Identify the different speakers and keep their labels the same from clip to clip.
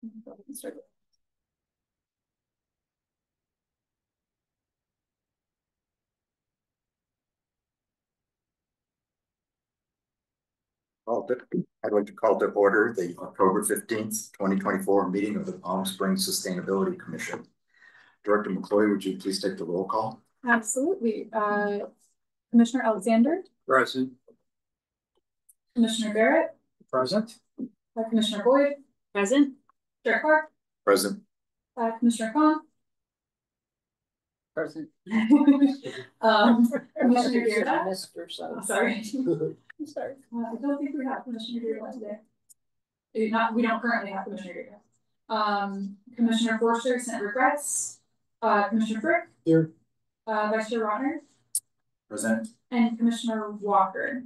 Speaker 1: I'd like to call to order the October 15th, 2024 meeting of the Palm Springs Sustainability Commission. Director McCloy, would you please take the roll call?
Speaker 2: Absolutely. Commissioner Alexander?
Speaker 3: Present.
Speaker 2: Commissioner Barrett?
Speaker 3: Present.
Speaker 2: Commissioner Boyd?
Speaker 4: Present.
Speaker 2: Chair Clark?
Speaker 1: Present.
Speaker 2: Commissioner Khan?
Speaker 3: Present.
Speaker 2: Commissioner Bearda?
Speaker 3: Mr.
Speaker 2: Sorry. I'm sorry. I don't think we have Commissioner Bearda today. We don't currently have Commissioner Bearda. Commissioner Forster sent regrets. Commissioner Frick?
Speaker 3: Here.
Speaker 2: Vice Chair Rodner?
Speaker 1: Present.
Speaker 2: And Commissioner Walker.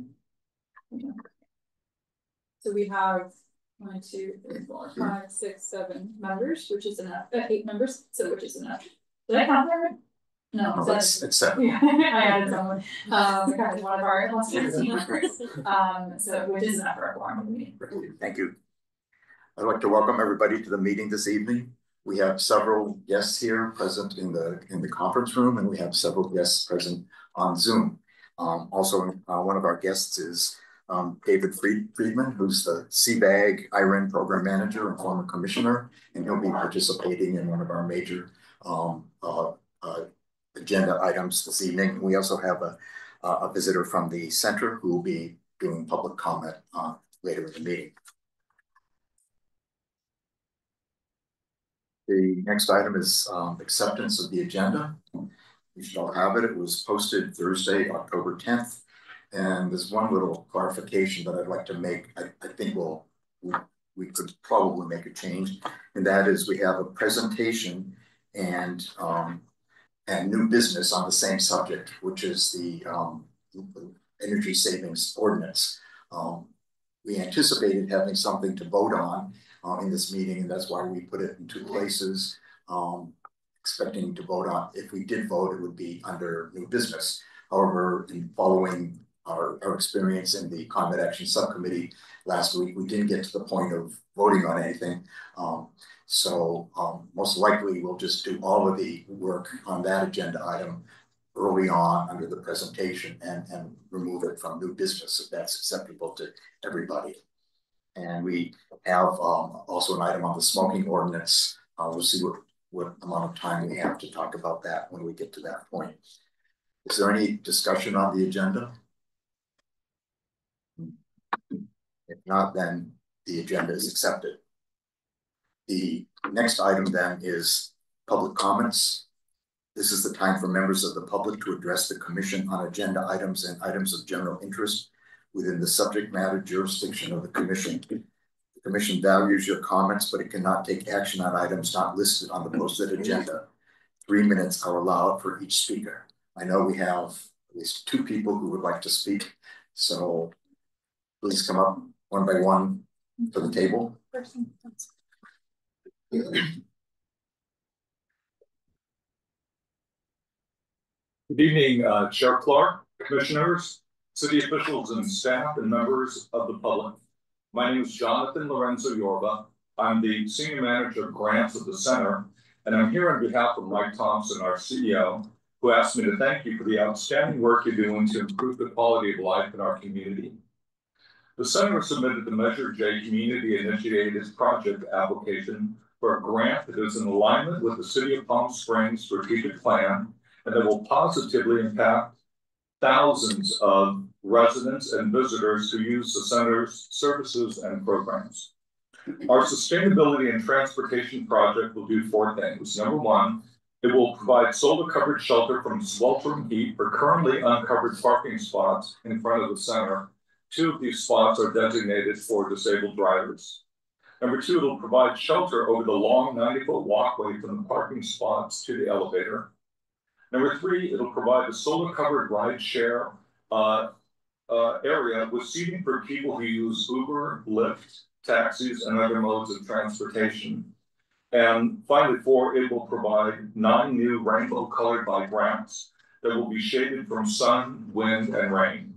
Speaker 2: So we have 1, 2, 3, 4, 5, 6, 7 members, which is enough. 8 members, so which is enough. Did I count them? No,
Speaker 1: it's 7.
Speaker 2: Yeah, I added someone. One of our last 15 members. So which is enough for a quorum meeting.
Speaker 1: Thank you. I'd like to welcome everybody to the meeting this evening. We have several guests here present in the conference room, and we have several guests present on Zoom. Also, one of our guests is David Friedman, who's the CBAG IREN program manager and former commissioner, and he'll be participating in one of our major agenda items this evening. We also have a visitor from the center who will be doing public comment later in the meeting. The next item is acceptance of the agenda. You should all have it. It was posted Thursday, October 10th. And there's one little clarification that I'd like to make. I think we could probably make a change, and that is we have a presentation and new business on the same subject, which is the energy savings ordinance. We anticipated having something to vote on in this meeting, and that's why we put it in 2 places, expecting to vote on. If we did vote, it would be under new business. However, in following our experience in the Climate Action Subcommittee last week, we didn't get to the point of voting on anything. So most likely we'll just do all of the work on that agenda item early on under the presentation and remove it from new business if that's acceptable to everybody. And we have also an item on the smoking ordinance. We'll see what amount of time we have to talk about that when we get to that point. Is there any discussion on the agenda? If not, then the agenda is accepted. The next item then is public comments. This is the time for members of the public to address the commission on agenda items and items of general interest within the subject matter jurisdiction of the commission. The commission values your comments, but it cannot take action on items not listed on the posted agenda. 3 minutes are allowed for each speaker. I know we have at least 2 people who would like to speak, so please come up one by one to the table.
Speaker 5: Good evening, Chair Clark, commissioners, city officials and staff, and members of the public. My name is Jonathan Lorenzo Yorba. I'm the Senior Manager of Grants at the Center, and I'm here on behalf of Mike Thompson, our CEO, who asked me to thank you for the outstanding work you're doing to improve the quality of life in our community. The Center submitted the Measure J Community Initiated Project application for a grant that is in alignment with the City of Palm Springs strategic plan and that will positively impact thousands of residents and visitors who use the Center's services and programs. Our sustainability and transportation project will do 4 things. Number 1, it will provide solar-covered shelter from sweltering heat for currently uncovered parking spots in front of the Center. 2 of these spots are designated for disabled drivers. Number 2, it'll provide shelter over the long 90-foot walkway from the parking spots to the elevator. Number 3, it'll provide a solar-covered ride share area with seating for people who use Uber, Lyft, taxis, and other modes of transportation. And finally, 4, it will provide 9 new rainbow-colored bike ramps that will be shaded from sun, wind, and rain.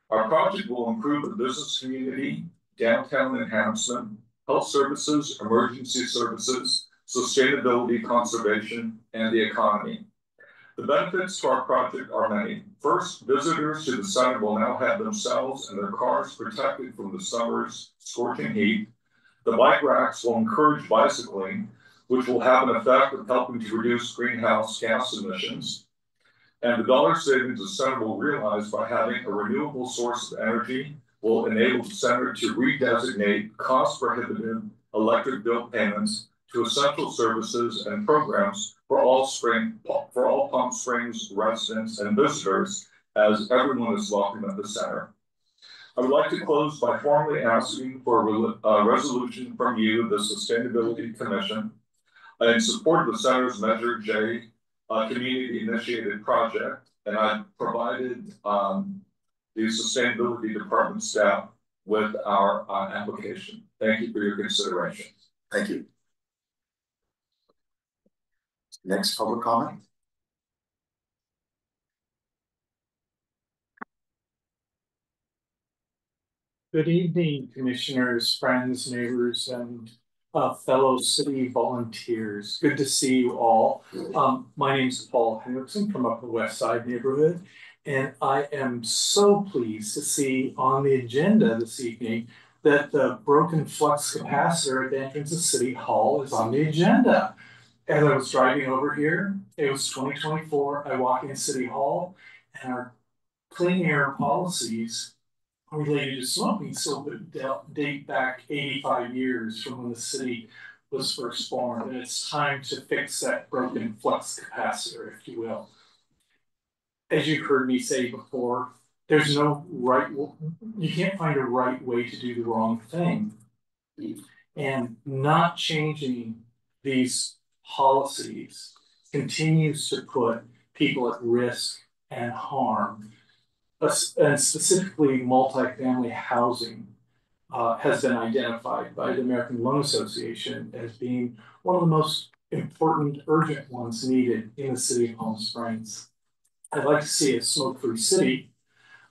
Speaker 5: Our project will improve the business community, downtown enhancement, health services, emergency services, sustainability, conservation, and the economy. The benefits to our project are many. First, visitors to the center will now have themselves and their cars protected from the summer's scorching heat. The bike racks will encourage bicycling, which will have an effect of helping to reduce greenhouse gas emissions. And the dollar savings the center will realize by having a renewable source of energy will enable the center to redesignate cost-prohibitive electric bill payments to essential services and programs for all Palm Springs residents and visitors, as everyone is welcome at the center. I would like to close by formally asking for a resolution from you, the Sustainability Commission, in support of the center's Measure J community-initiated project, and I provided the Sustainability Department staff with our application. Thank you for your consideration.
Speaker 1: Thank you. Next public comment.
Speaker 3: Good evening, commissioners, friends, neighbors, and fellow city volunteers. Good to see you all. My name is Paul Henriksen from Upper West Side neighborhood, and I am so pleased to see on the agenda this evening that the broken flux capacitor at the entrance of City Hall is on the agenda. As I was driving over here, it was 2024, I walk in City Hall, and our clean air policies related to smoking still date back 85 years from when the city was first formed, and it's time to fix that broken flux capacitor, if you will. As you've heard me say before, there's no right, you can't find a right way to do the wrong thing. And not changing these policies continues to put people at risk and harm. And specifically multifamily housing has been identified by the American Lung Association as being one of the most important, urgent ones needed in the city of Palm Springs. I'd like to see a smoke-free city,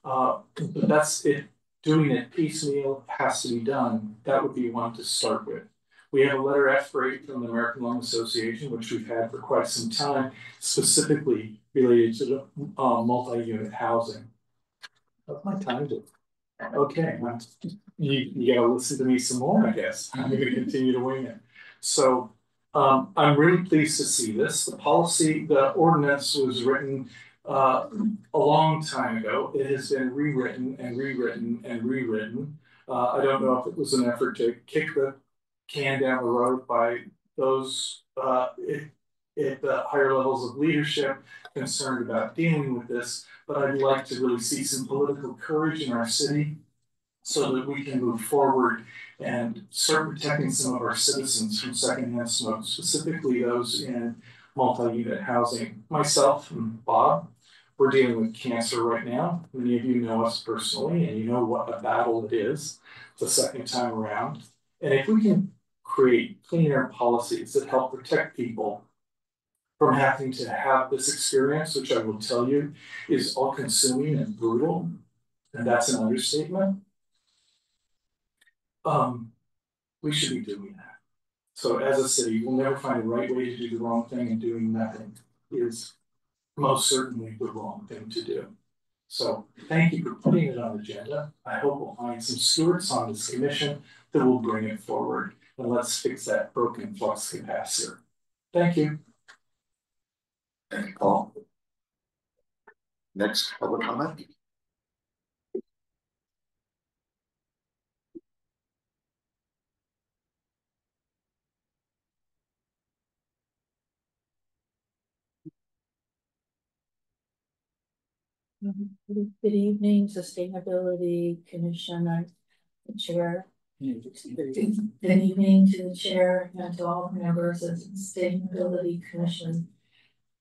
Speaker 3: but that's it. Doing it piecemeal has to be done. That would be one to start with. We have a letter F-rate from the American Lung Association, which we've had for quite some time, specifically related to the multi-unit housing. What's my time to? Okay, you gotta listen to me some more, I guess. I'm gonna continue to wing it. So I'm really pleased to see this. The ordinance was written a long time ago. It has been rewritten and rewritten and rewritten. I don't know if it was an effort to kick the can down the road by those at the higher levels of leadership concerned about dealing with this, but I'd like to really see some political courage in our city so that we can move forward and start protecting some of our citizens from secondhand smoke, specifically those in multi-unit housing. Myself and Bob, we're dealing with cancer right now. Many of you know us personally, and you know what a battle it is the second time around. And if we can create clean air policies that help protect people from having to have this experience, which I will tell you is all-consuming and brutal, and that's an understatement, we should be doing that. So as a city, we'll never find the right way to do the wrong thing, and doing nothing is most certainly the wrong thing to do. So thank you for putting it on the agenda. I hope we'll find some stewards on this commission that will bring it forward, and let's fix that broken flux capacitor. Thank you.
Speaker 1: Thank you, Paul. Next public comment.
Speaker 4: Good evening, Sustainability Commission Chair. Good evening to the Chair and to all members of the Sustainability Commission.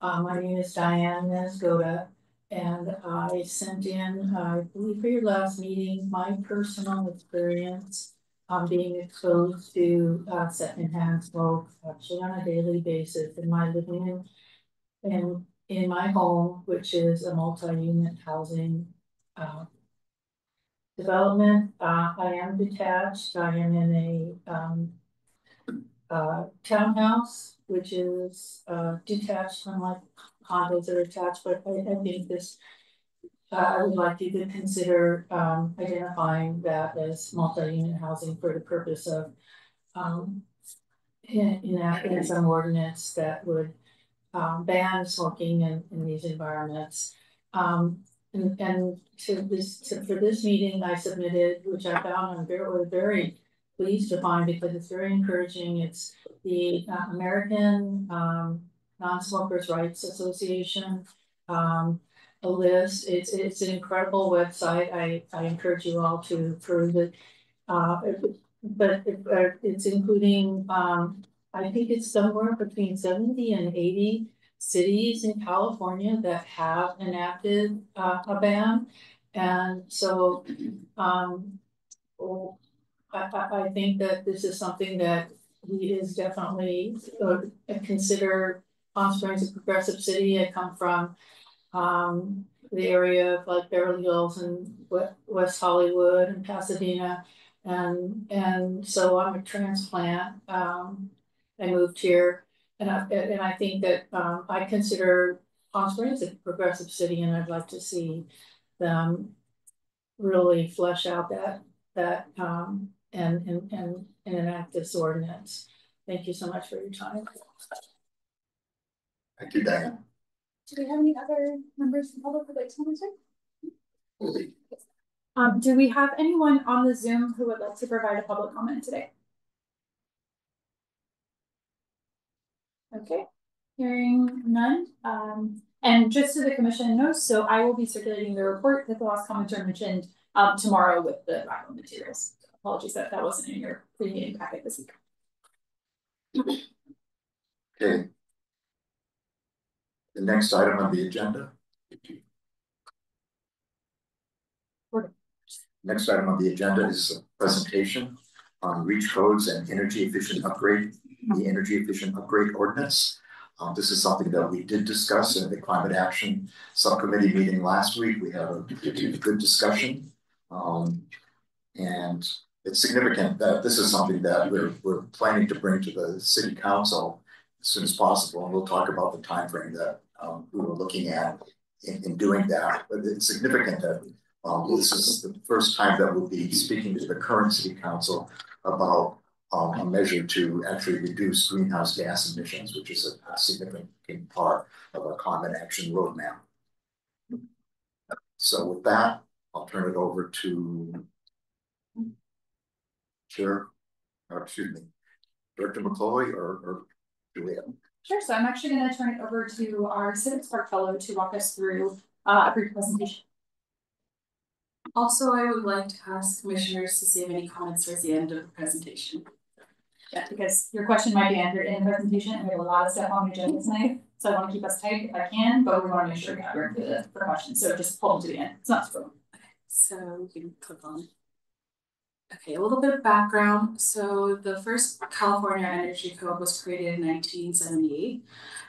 Speaker 4: My name is Diane Nesgoda, and I sent in, I believe for your last meeting, my personal experience on being exposed to secondhand smoke actually on a daily basis in my living room and in my home, which is a multi-unit housing development. I am detached. I am in a townhouse, which is detached, unlike condos that are attached, but I think this I would like you to consider identifying that as multi-unit housing for the purpose of enacting some ordinance that would ban smoking in these environments. And for this meeting, I submitted, which I found was very pleased to find because it's very encouraging. It's the American Non-Smokers Rights Association. A list. It's an incredible website. I encourage you all to peruse it. But it's including I think it's somewhere between 70 and 80 cities in California that have enacted a ban. And so I think that this is something that is definitely consider Palm Springs a progressive city. I come from the area of like Beverly Hills and West Hollywood and Pasadena. And so I'm a transplant. I moved here and I think that I consider Palm Springs a progressive city, and I'd like to see them really flesh out that and enact this ordinance. Thank you so much for your time.
Speaker 1: Thank you, Diane.
Speaker 2: Do we have any other members of the public who'd like to comment? Do we have anyone on the Zoom who would like to provide a public comment today? Okay, hearing none. And just so the commission knows, so I will be circulating the report that the last commenter mentioned tomorrow with the background materials. Apologies that wasn't in your pre-meeting packet this week.
Speaker 1: Okay. The next item on the agenda. Next item on the agenda is a presentation on REACH codes and energy efficient upgrade, the energy efficient upgrade ordinance. This is something that we did discuss in the climate action subcommittee meeting last week. We had a good discussion. And it's significant that this is something that we're planning to bring to the city council as soon as possible. And we'll talk about the time frame that we were looking at in doing that. But it's significant that this is the first time that we'll be speaking to the current city council about a measure to actually reduce greenhouse gas emissions, which is a significant part of our climate action roadmap. So with that, I'll turn it over to Director McCloy or Julia.
Speaker 2: Sure, so I'm actually going to turn it over to our Civic Spark Fellow to walk us through a brief presentation.
Speaker 6: Also, I would like to ask commissioners to save any comments towards the end of the presentation.
Speaker 2: Yeah, because your question might be answered in the presentation, and we have a lot of stuff on the agenda tonight, so I want to keep us tight if I can, but we want to make sure we have room for questions, so just hold them to the end. It's not so.
Speaker 6: Okay, so we can click on. Okay, a little bit of background. So the first California Energy Code was created in 1978,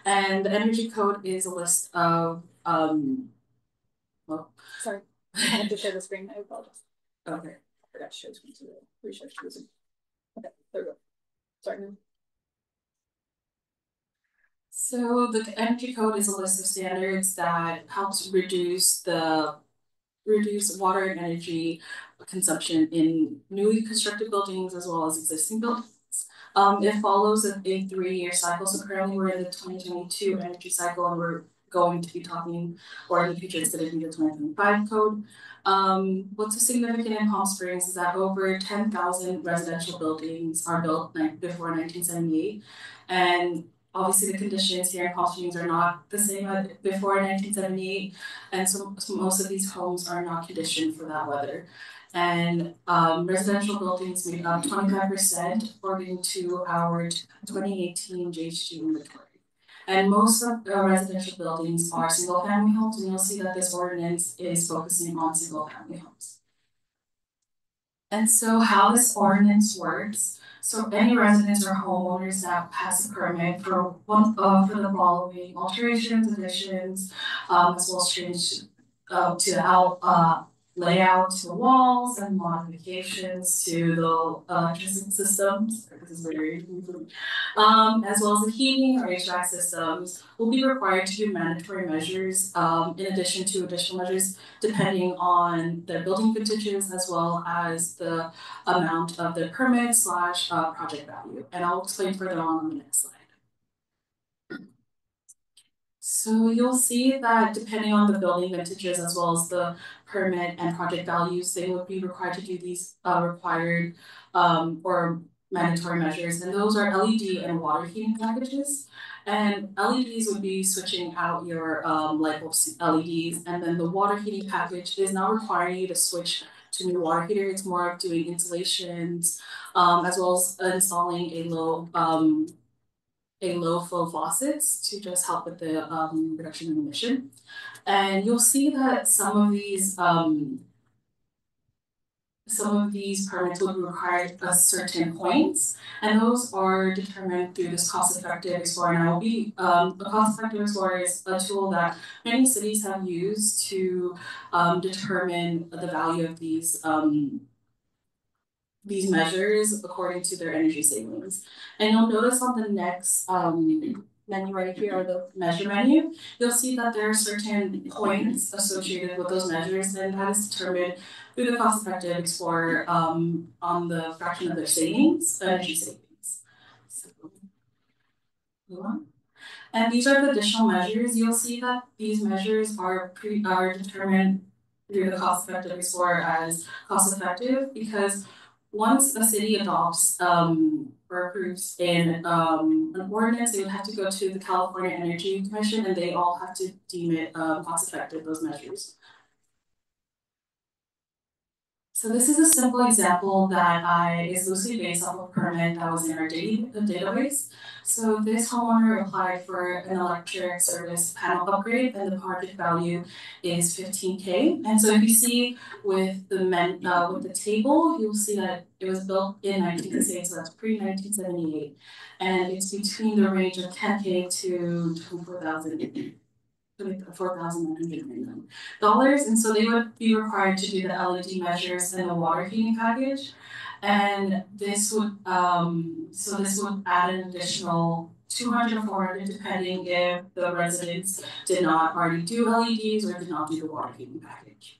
Speaker 6: and the Energy Code is a list of well,
Speaker 2: sorry, I had to share the screen. I apologize.
Speaker 6: Okay,
Speaker 2: I forgot to share the screen to the research using. Okay, there we go. Sorry.
Speaker 6: So the Energy Code is a list of standards that helps reduce water and energy consumption in newly constructed buildings as well as existing buildings. It follows a 3-year cycle. So currently we're in the 2022 energy cycle, and we're going to be talking, or in the future it's going to be the 2025 code. What's so significant in Palm Springs is that over 10,000 residential buildings are built before 1978, and obviously the conditions here in Palm Springs are not the same as before 1978, and so most of these homes are not conditioned for that weather. And residential buildings made up 25% according to our 2018 JHG inventory. And most of the residential buildings are single family homes, and you'll see that this ordinance is focusing on single family homes. And so how this ordinance works, so any residents or homeowners that pass a permit for the following alterations, additions, as well as change to layout to the walls and modifications to the electricity systems. This is very as well as the heating or HVAC systems will be required to do mandatory measures in addition to additional measures depending on their building vintages as well as the amount of the permit / project value. And I'll explain further on the next slide. So you'll see that depending on the building vintages as well as the permit and project values, they would be required to do these required or mandatory measures, and those are LED and water heating packages. And LEDs would be switching out your light bulb LEDs, and then the water heating package is not requiring you to switch to new water heater. It's more of doing installations as well as installing a low flow faucets to just help with the reduction in emission. And you'll see that some of these permits will be required at certain points, and those are determined through this cost-effective explorer. And a cost-effective explorer is a tool that many cities have used to determine the value of these measures according to their energy savings. And you'll notice on the next menu right here, or the measure menu, you'll see that there are certain points associated with those measures, and that is determined through the cost-effective explorer on the fraction of their savings, energy savings. So, move on. And these are the additional measures. You'll see that these measures are determined through the cost-effective explorer as cost-effective because once a city adopts or approves an ordinance, they would have to go to the California Energy Commission, and they all have to deem it cost-effective, those measures. So this is a simple example that is loosely based off of a permit that was in our database. So this homeowner applied for an electric service panel upgrade, and the project value is $15K. And so if you see with the table, you'll see that it was built in 1968, so that's pre-1978, and it's between the range of $10K to $4,999. And so they would be required to do the LED measures and the water heating package. And this would add an additional $200 or $400 depending if the residents did not already do LEDs or did not do the water heating package.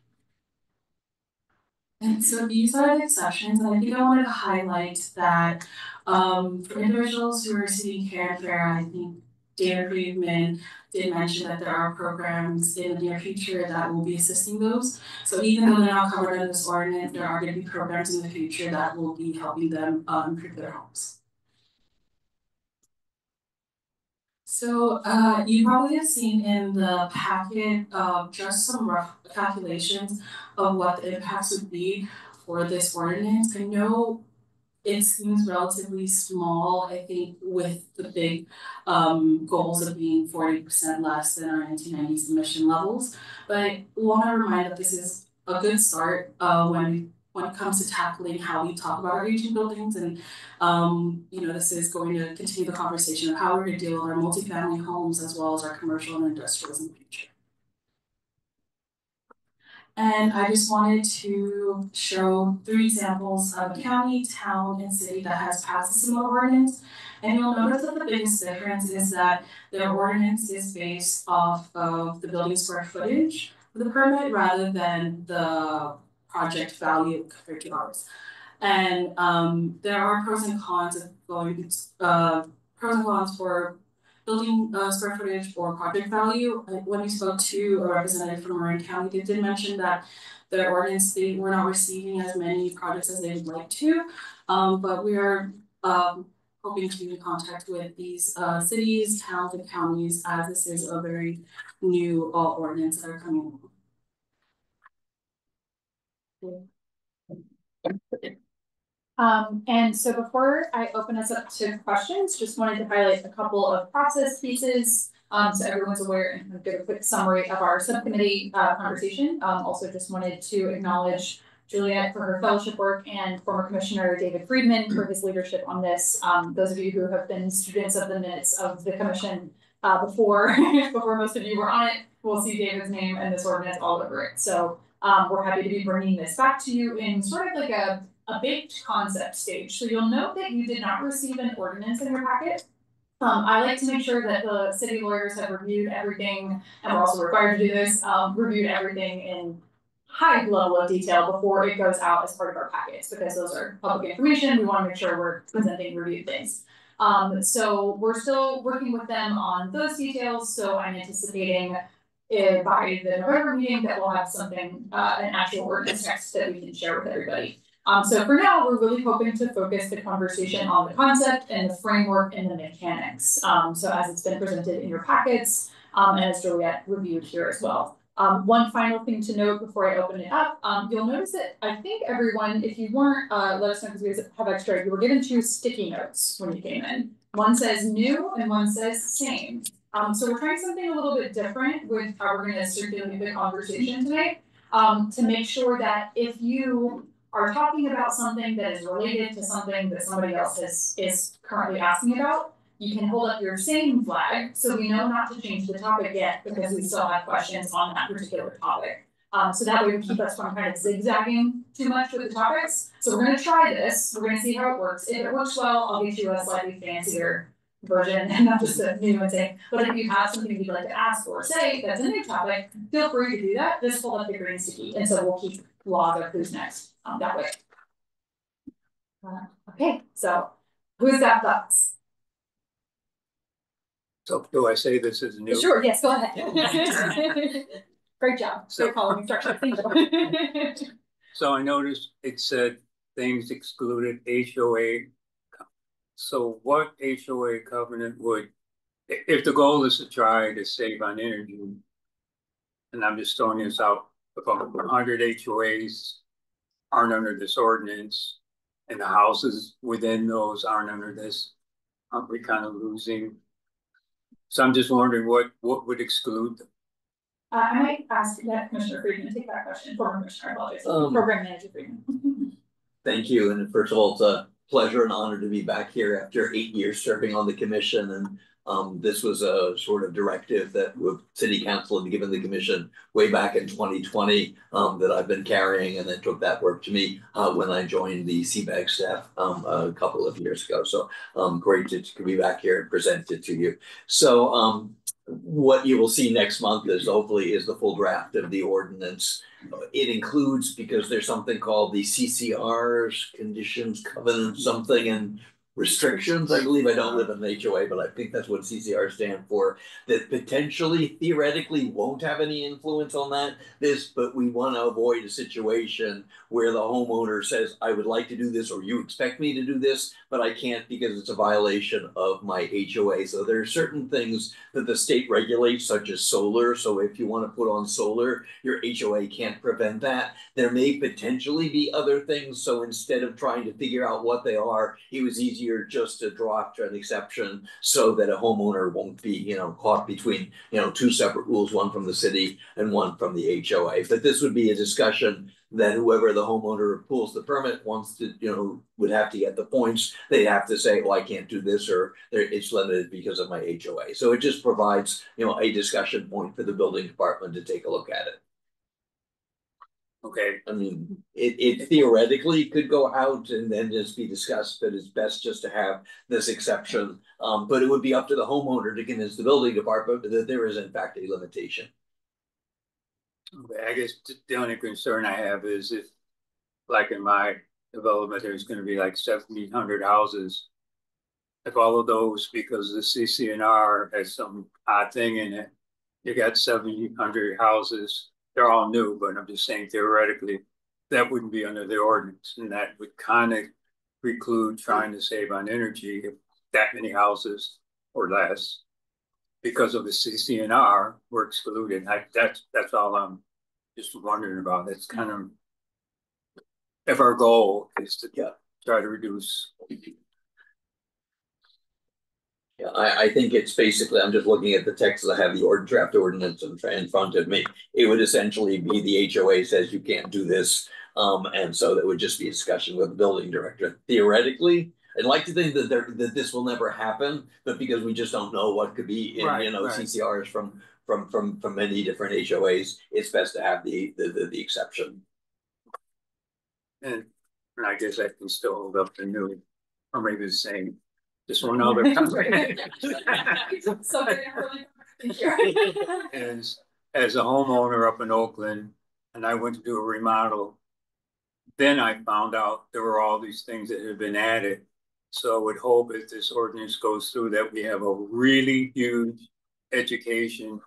Speaker 6: And so these are the exceptions, and I think I wanted to highlight that for individuals who are receiving care and fair, I think David Friedman did mention that there are programs in the near future that will be assisting those. So even though they're not covered under this ordinance, there are going to be programs in the future that will be helping them improve their homes. So you probably have seen in the packet just some rough calculations of what the impacts would be for this ordinance. I know it seems relatively small, I think, with the big goals of being 40% less than our 1990s emission levels. But I want to remind that this is a good start when it comes to tackling how we talk about our aging buildings. And this is going to continue the conversation of how we're going to deal with our multifamily homes as well as our commercial and industrials in the future. And I just wanted to show 3 examples of a county, town, and city that has passed a similar ordinance. And you'll notice that the biggest difference is that their ordinance is based off of the building square footage for the permit rather than the project value compared to ours. And there are pros and cons of for building square footage or project value. When we spoke to a representative from Marin County, they did mention that their ordinance, they were not receiving as many projects as they would like to, but we are hoping to be in contact with these cities, towns, and counties as this is a very new ordinance that are coming along.
Speaker 2: And so before I open us up to questions, just wanted to highlight a couple of process pieces so everyone's aware and give a quick summary of our subcommittee conversation. Also just wanted to acknowledge Juliet for her fellowship work and former Commissioner David Friedman for his leadership on this. Those of you who have been students of the minutes of the commission before most of you were on it, will see David's name and this ordinance all over it. So we're happy to be bringing this back to you in sort of like a baked concept stage. So you'll note that you did not receive an ordinance in your packet. I like to make sure that the city lawyers have reviewed everything, and we're also required to do this, reviewed everything in high level of detail before it goes out as part of our packets, because those are public information. We want to make sure we're presenting reviewed things. So we're still working with them on those details. So I'm anticipating by the November meeting that we'll have something, an actual ordinance text that we can share with everybody. So for now, we're really hoping to focus the conversation on the concept and the framework and the mechanics. So as it's been presented in your packets, and as Juliet reviewed here as well. One final thing to note before I open it up, you'll notice that I think everyone, if you weren't, let us know because we have extra, you were given 2 sticky notes when you came in. One says new and one says same. So we're trying something a little bit different with how we're gonna circulate the conversation tonight, to make sure that if you are talking about something that is related to something that somebody else is currently asking about, you can hold up your same flag, so we know not to change the topic yet, because we still have questions on that particular topic. So that way we keep us from kind of zigzagging too much with the topics. So we're gonna try this, we're gonna see how it works. If it works well, I'll get you a slightly fancier version and not just a new one saying, but if you have something you'd like to ask or say that's a new topic, feel free to do that. Just hold up the green sticky, and so we'll keep log of who's next that way. Okay, so who's got thoughts?
Speaker 7: So do I say this is new?
Speaker 2: Sure, yes, go ahead. Great job.
Speaker 7: So-
Speaker 2: following instructions.
Speaker 7: So I noticed it said things excluded HOA. So what HOA covenant would, if the goal is to try to save on energy, and I'm just throwing this out, about 100 HOAs aren't under this ordinance, and the houses within those aren't under this, aren't we kind of losing? So I'm just wondering what would exclude them?
Speaker 2: I might ask that Commissioner Friedman take that question. Former Commissioner, I apologize. Program Manager Friedman.
Speaker 8: Thank you, and first of all, it's a pleasure and honor to be back here after 8 years serving on the commission, and this was a sort of directive that City Council had given the commission way back in 2020 that I've been carrying, and then took that work to me when I joined the CBAG staff a couple of years ago. So great to be back here and present it to you. So what you will see next month is hopefully is the full draft of the ordinance. It includes, because there's something called the CCRs, conditions, covenants, something, and restrictions. I believe I don't live in an HOA, but I think that's what CCR stand for, that potentially theoretically won't have any influence on this, but we want to avoid a situation where the homeowner says, I would like to do this, or you expect me to do this, but I can't because it's a violation of my HOA. So there are certain things that the state regulates, such as solar. So if you want to put on solar, your HOA can't prevent that. There may potentially be other things. So instead of trying to figure out what they are, it was easier just to draw an exception so that a homeowner won't be, caught between, 2 separate rules, one from the city and one from the HOA. But this would be a discussion that whoever the homeowner pulls the permit wants to, would have to get the points. They'd have to say, well, I can't do this, or it's limited because of my HOA. So it just provides, a discussion point for the building department to take a look at it.
Speaker 7: Okay.
Speaker 8: I mean, it theoretically could go out and then just be discussed, but it's best just to have this exception. But it would be up to the homeowner to convince the building department that there is in fact a limitation.
Speaker 7: Okay, I guess the only concern I have is if, like in my development, there's going to be like 1,700 houses. If all of those, because the CCNR has some odd thing in it, you got 1,700 houses. They're all new, but I'm just saying theoretically, that wouldn't be under the ordinance, and that would kind of preclude trying to save on energy if that many houses or less, because of the CCNR, were excluded. That's all I'm just wondering about. It's kind of, if our goal is to try to reduce.
Speaker 8: Yeah, I think it's basically, I'm just looking at the text that I have the draft ordinance in front of me. It would essentially be the HOA says you can't do this. And so that would just be a discussion with the building director. Theoretically, I'd like to think that that this will never happen, but because we just don't know what could be in,
Speaker 7: Right,
Speaker 8: you know,
Speaker 7: right.
Speaker 8: CCRs from many different HOAs, it's best to have the exception.
Speaker 7: And I guess I can still hold up the new, or maybe the same, just one other company.
Speaker 2: So thank you.
Speaker 7: As a homeowner up in Oakland, and I went to do a remodel, then I found out there were all these things that had been added. So I would hope if this ordinance goes through that we have a really huge education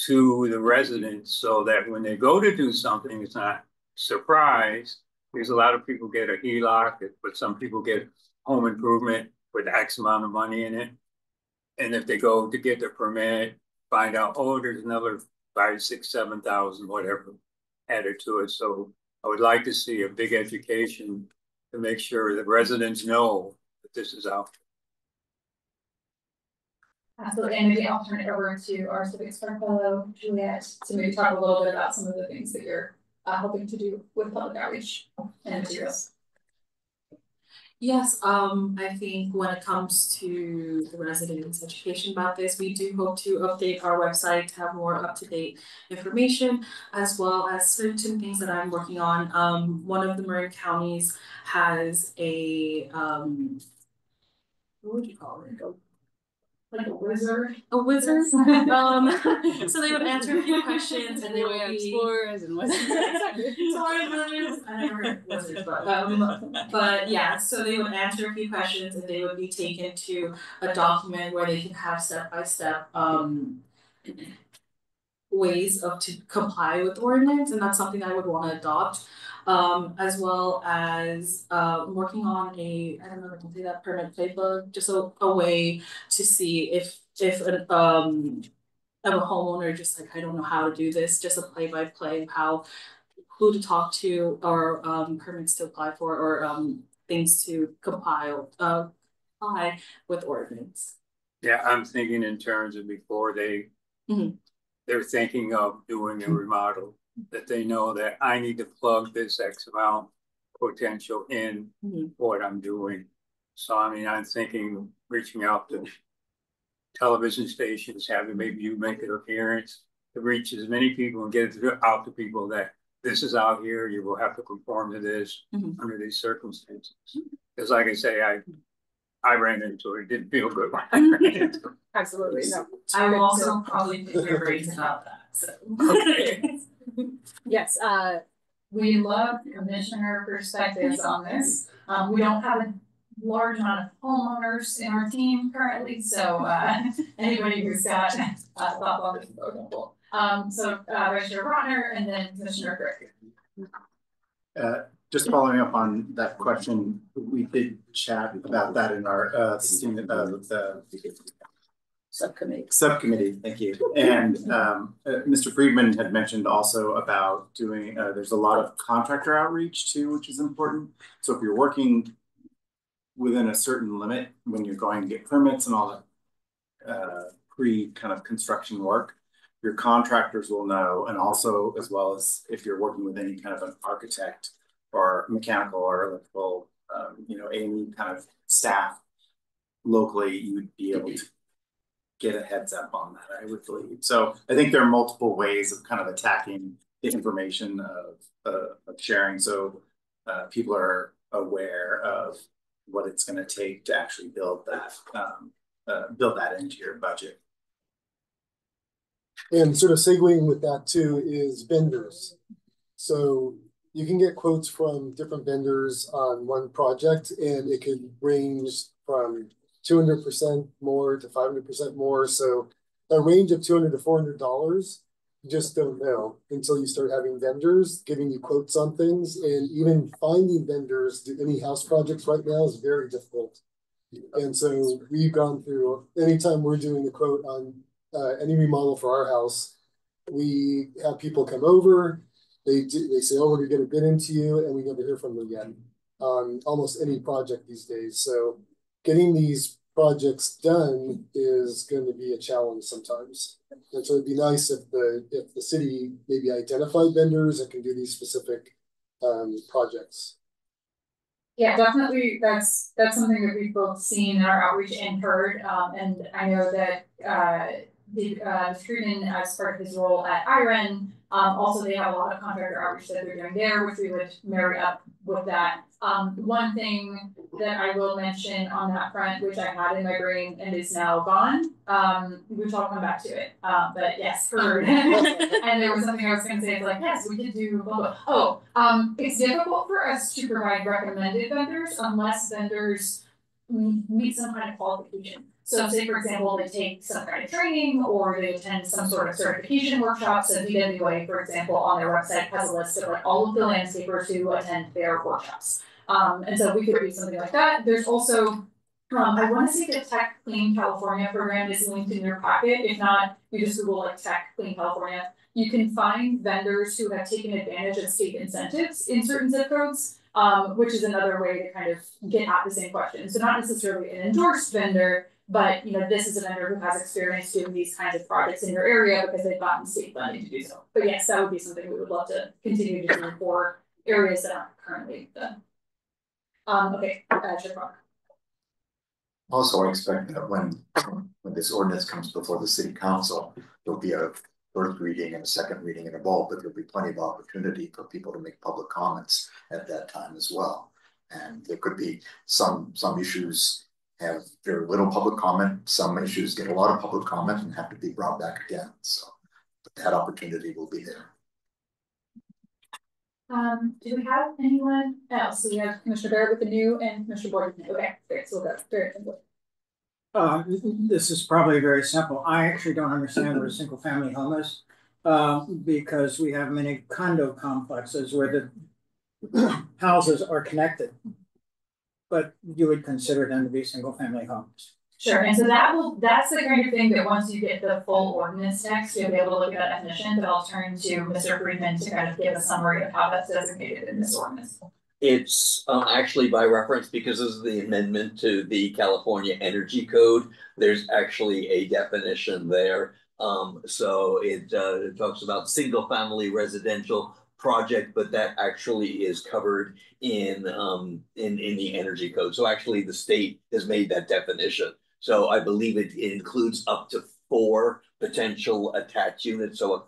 Speaker 7: to the residents so that when they go to do something, it's not surprise. Because a lot of people get a HELOC, but some people get home improvement with X amount of money in it. And if they go to get their permit, find out, oh, there's another 5, 6, 7,000, whatever, added to it. So I would like to see a big education to make sure that residents know that this is out.
Speaker 2: Absolutely, and maybe I'll turn it over to our civic spark fellow, Juliet, to maybe talk a little bit about some of the things that you're hoping to do with public outreach and materials.
Speaker 6: Yes, I think when it comes to the residents' education about this, we do hope to update our website to have more up-to-date information, as well as certain things that I'm working on. One of the Marin counties has a what would you call it?
Speaker 2: Like a wizard.
Speaker 6: A wizard. So they would answer a few questions and they would be
Speaker 9: explorers and wizards.
Speaker 6: I never heard wizards, but yeah, so they would answer a few questions and they would be taken to a document where they can have step-by-step ways to comply with ordinance, and that's something I would want to adopt. As well as working on I don't know if I can say that, permit playbook, just a way to see if I'm a homeowner, just like I don't know how to do this, just a play-by-play of who to talk to, or permits to apply for, or things to comply with ordinance.
Speaker 7: Yeah, I'm thinking in terms of before they're thinking of doing a remodel, that they know that I need to plug this X amount potential in what I'm doing. So, I mean, I'm thinking reaching out to television stations, having maybe you make an appearance to reach as many people and get it out to people that this is out here, you will have to conform to this under these circumstances. Because like I say, I ran into it, didn't feel good when I ran into it.
Speaker 2: Absolutely, no.
Speaker 6: I will also probably pick your brains about that, so.
Speaker 2: Okay. Yes, we love commissioner perspectives on this. We don't have a large amount of homeowners in our team currently, so anybody who's got thoughts on this is helpful. So Vice Chair Bronner and then Commissioner Frick.
Speaker 10: Just following up on that question, we did chat about that in our subcommittee. Thank you. And Mr. Friedman had mentioned also about doing. There's a lot of contractor outreach too, which is important. So if you're working within a certain limit when you're going to get permits and all that pre kind of construction work, your contractors will know, and also as well as if you're working with any kind of an architect or mechanical or electrical, A&E kind of staff locally, you would be able to get a heads up on that, I would believe. So I think there are multiple ways of kind of attacking the information of sharing, so people are aware of what it's going to take to actually build that into your budget.
Speaker 11: And sort of segueing with that too is vendors. So you can get quotes from different vendors on one project, and it could range from 200% more to 500% more. So a range of $200 to $400, you just don't know until you start having vendors giving you quotes on things. And even finding vendors to any house projects right now is very difficult. And so we've gone through, anytime we're doing a quote on any remodel for our house, we have people come over, they say, oh, we're gonna get a bid into you, and we never hear from them again on almost any project these days. So getting these projects done is going to be a challenge sometimes. And so it'd be nice if the city maybe identified vendors that can do these specific projects.
Speaker 2: Yeah, definitely, that's something that we've both seen in our outreach and heard, and I know that, Mr. Friedman, as part of his role at IREN, also they have a lot of contractor outreach that they're doing there, which we would marry up with that. One thing that I will mention on that front, which I had in my brain and is now gone, which I'll come back to it, but yes, heard. And there was something I was gonna say, it's like, yes, we could do, blah, blah. It's difficult for us to provide recommended vendors unless vendors meet some kind of qualification. So say, for example, they take some kind of training or they attend some sort of certification workshop. So DWA, for example, on their website has a list of like all of the landscapers who attend their workshops. And so we could do something like that. There's also, I want to say the Tech Clean California program is linked in your packet. If not, you just Google like Tech Clean California. You can find vendors who have taken advantage of state incentives in certain zip codes, which is another way to kind of get at the same question. So not necessarily an endorsed vendor, but this is a vendor who has experience doing these kinds of projects in your area because they've gotten state funding to do so. But yes, that would be something we would love to continue to do for areas that aren't currently done. Okay, Chair Clark.
Speaker 1: Also, I expect that when this ordinance comes before the city council, there'll be a first reading and a second reading and a vote, but there'll be plenty of opportunity for people to make public comments at that time as well. And there could be some issues have very little public comment, some issues get a lot of public comment and have to be brought back again. So but that opportunity will be there.
Speaker 2: Do we have anyone else? So we have Commissioner Barrett with the new and Commissioner Boyd with the new. Okay, great, so we'll go very simple.
Speaker 9: This is probably very simple. I actually don't understand what a single family home is. Because we have many condo complexes where the houses are connected. But you would consider them to be single family homes.
Speaker 2: Sure, and so that's the kind of thing that once you get the full ordinance text, you'll be able to look at that definition, but I'll turn to Mr. Friedman to kind of give a summary of how that's designated in this ordinance.
Speaker 8: It's actually by reference because this is the amendment to the California Energy Code. There's actually a definition there. So it talks about single family residential project, but that actually is covered in the Energy Code. So actually the state has made that definition. So I believe it includes up to 4 potential attached units. So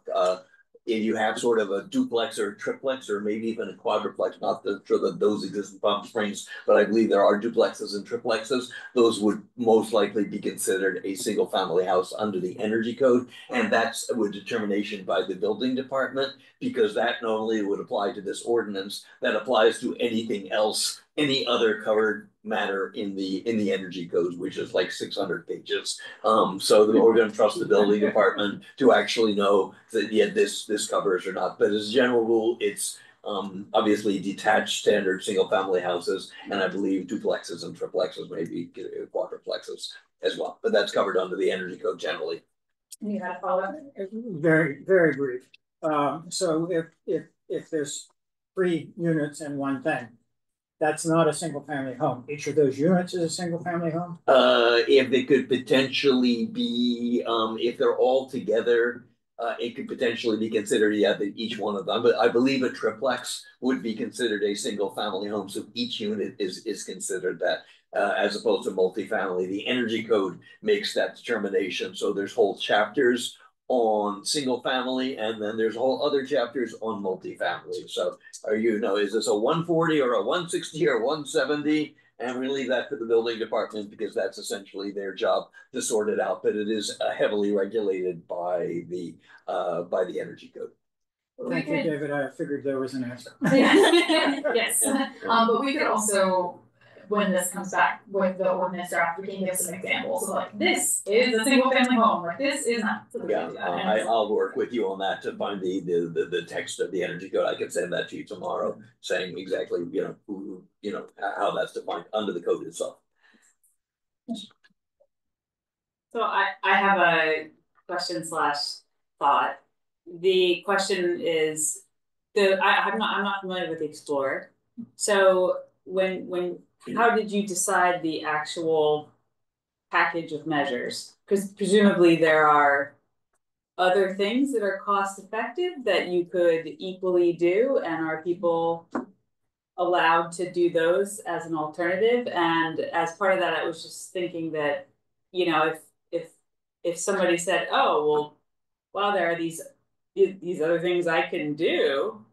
Speaker 8: if you have sort of a duplex or a triplex or maybe even a quadruplex, not sure that those exist in Palm Springs, but I believe there are duplexes and triplexes. Those would most likely be considered a single family house under the Energy Code. And that's a determination by the building department, because that not only would apply to this ordinance, that applies to anything else, any other covered matter in the Energy Code, which is like 600 pages. So we're going to trust the building department to actually know that yeah, this covers or not. But as a general rule, it's obviously detached standard single family houses, and I believe duplexes and triplexes, maybe quadruplexes as well. But that's covered under the Energy Code generally.
Speaker 2: You had a follow-up?
Speaker 9: Very, very brief. So if there's 3 units in one thing, that's not a single family home. Each of those units is a single family home?
Speaker 8: If they could potentially be, if they're all together, it could potentially be considered, yeah, that each one of them. But I believe a triplex would be considered a single family home. So each unit is considered that, as opposed to multifamily. The Energy Code makes that determination. So there's whole chapters on single family, and then there's whole other chapters on multifamily. So is this a 140 or a 160 or 170? And we leave that to the building department because that's essentially their job to sort it out. But it is heavily regulated by the Energy Code.
Speaker 9: Thank you, David. I figured there was an answer.
Speaker 2: Yes, but we could also, when this comes back with the ordinance draft, we can give some examples of like, this is a single family home, like this is not. So
Speaker 8: yeah, I'll work with you on that to find the text of the Energy Code. I can send that to you tomorrow, saying exactly how that's defined under the code itself.
Speaker 12: So I have a question / thought. The question is, I'm not familiar with the Explorer. So how did you decide the actual package of measures? Because presumably there are other things that are cost effective that you could equally do, and are people allowed to do those as an alternative. And as part of that, I was just thinking that, you know, if somebody said, oh, well, wow, there are these other things I can do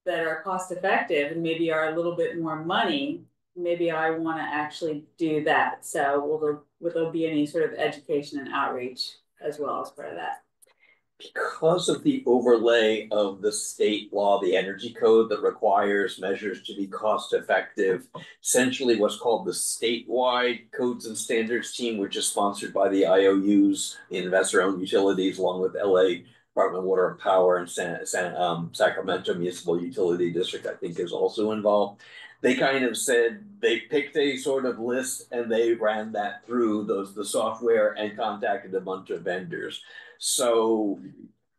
Speaker 12: that are cost effective and maybe are a little bit more money, maybe I want to actually do that. So will there be any sort of education and outreach as well as part of that?
Speaker 8: Because of the overlay of the state law, the energy code that requires measures to be cost effective, essentially what's called the statewide codes and standards team, which is sponsored by the IOUs, the investor-owned utilities, along with LA Department of Water and Power, and Sacramento Municipal Utility District, I think, is also involved. They kind of said they picked a sort of list and they ran that through the software and contacted a bunch of vendors. So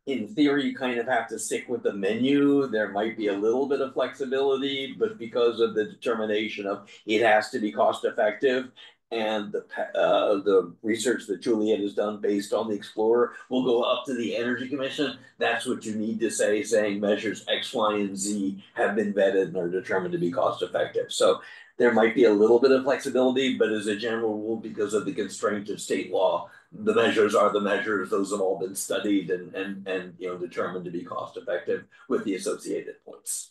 Speaker 8: in theory, you kind of have to stick with the menu. There might be a little bit of flexibility, but because of the determination of it has to be cost effective, and the research that Juliet has done based on the Explorer will go up to the Energy Commission. That's what you need to say, saying measures X, Y, and Z have been vetted and are determined to be cost effective. So there might be a little bit of flexibility, but as a general rule, because of the constraint of state law, the measures are the measures. Those have all been studied and determined to be cost effective with the associated points.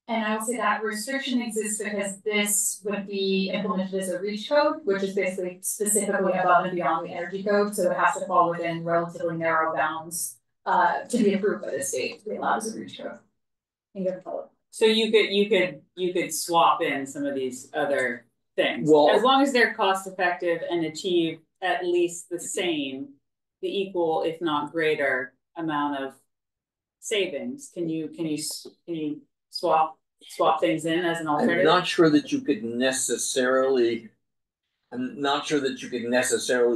Speaker 2: And I will say that restriction exists because this would be implemented as a REACH code, which is basically specifically above and beyond the energy code. So it has to fall within relatively narrow bounds to be approved by the state to be allowed as a REACH code.
Speaker 12: So you could swap in some of these other things.
Speaker 8: Well,
Speaker 12: as long as they're cost effective and achieve at least the equal, if not greater, amount of savings. Can you swap things in as an alternative?
Speaker 8: I'm not sure that you could necessarily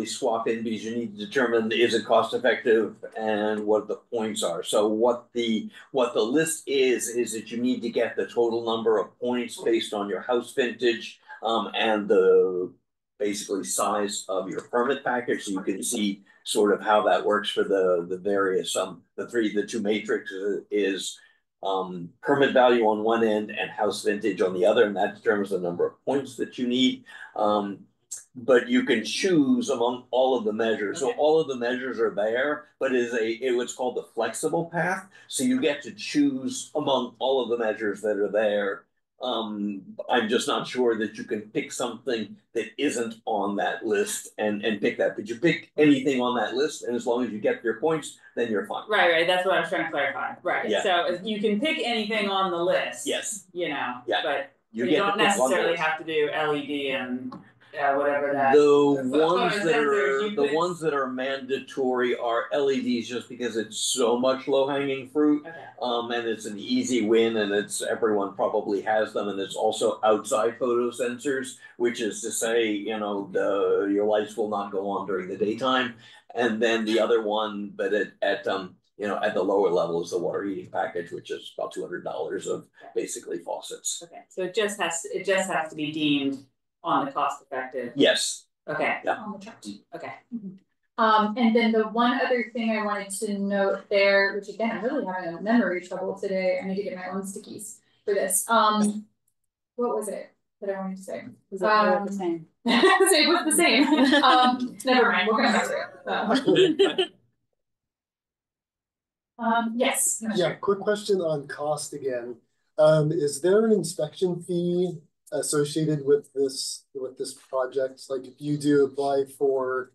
Speaker 8: swap in, because you need to determine, is it cost effective and what the points are. So what the list is that you need to get the total number of points based on your house vintage and the basically size of your permit package, so you can see sort of how that works for the various the two matrices is permit value on one end and house vintage on the other, and that determines the number of points that you need. But you can choose among all of the measures. So all of the measures are there, but it's called the flexible path. So you get to choose among all of the measures that are there. I'm just not sure that you can pick something that isn't on that list and pick that. But you pick anything on that list, and as long as you get your points, then you're fine.
Speaker 12: Right. That's what I was trying to clarify. Right.
Speaker 8: Yeah.
Speaker 12: So you can pick anything on the list.
Speaker 8: Yes.
Speaker 12: Yeah.
Speaker 8: But
Speaker 12: you don't necessarily have to do LED and whatever that.
Speaker 8: The ones that are mandatory are LEDs, just because it's so much low hanging fruit.
Speaker 12: Okay.
Speaker 8: And it's an easy win, and everyone probably has them, and it's also outside photo sensors, which is to say, your lights will not go on during the daytime. And then the other one, but at the lower level, is the water heating package, which is about $200 of basically faucets.
Speaker 12: Okay, so it just has to be deemed on the cost effective.
Speaker 8: Yes.
Speaker 12: Okay.
Speaker 8: Yeah.
Speaker 2: On the chart.
Speaker 12: Okay.
Speaker 2: And then the one other thing I wanted to note there, which again, I'm really having a memory trouble today. I need to get my own stickies for this. What was it that I wanted to say?
Speaker 12: Was it the same?
Speaker 2: It was the same. Never mind, we'll come back to it. Yes.
Speaker 11: Yeah, quick question on cost again. Is there an inspection fee associated with this project? Like if you do apply for,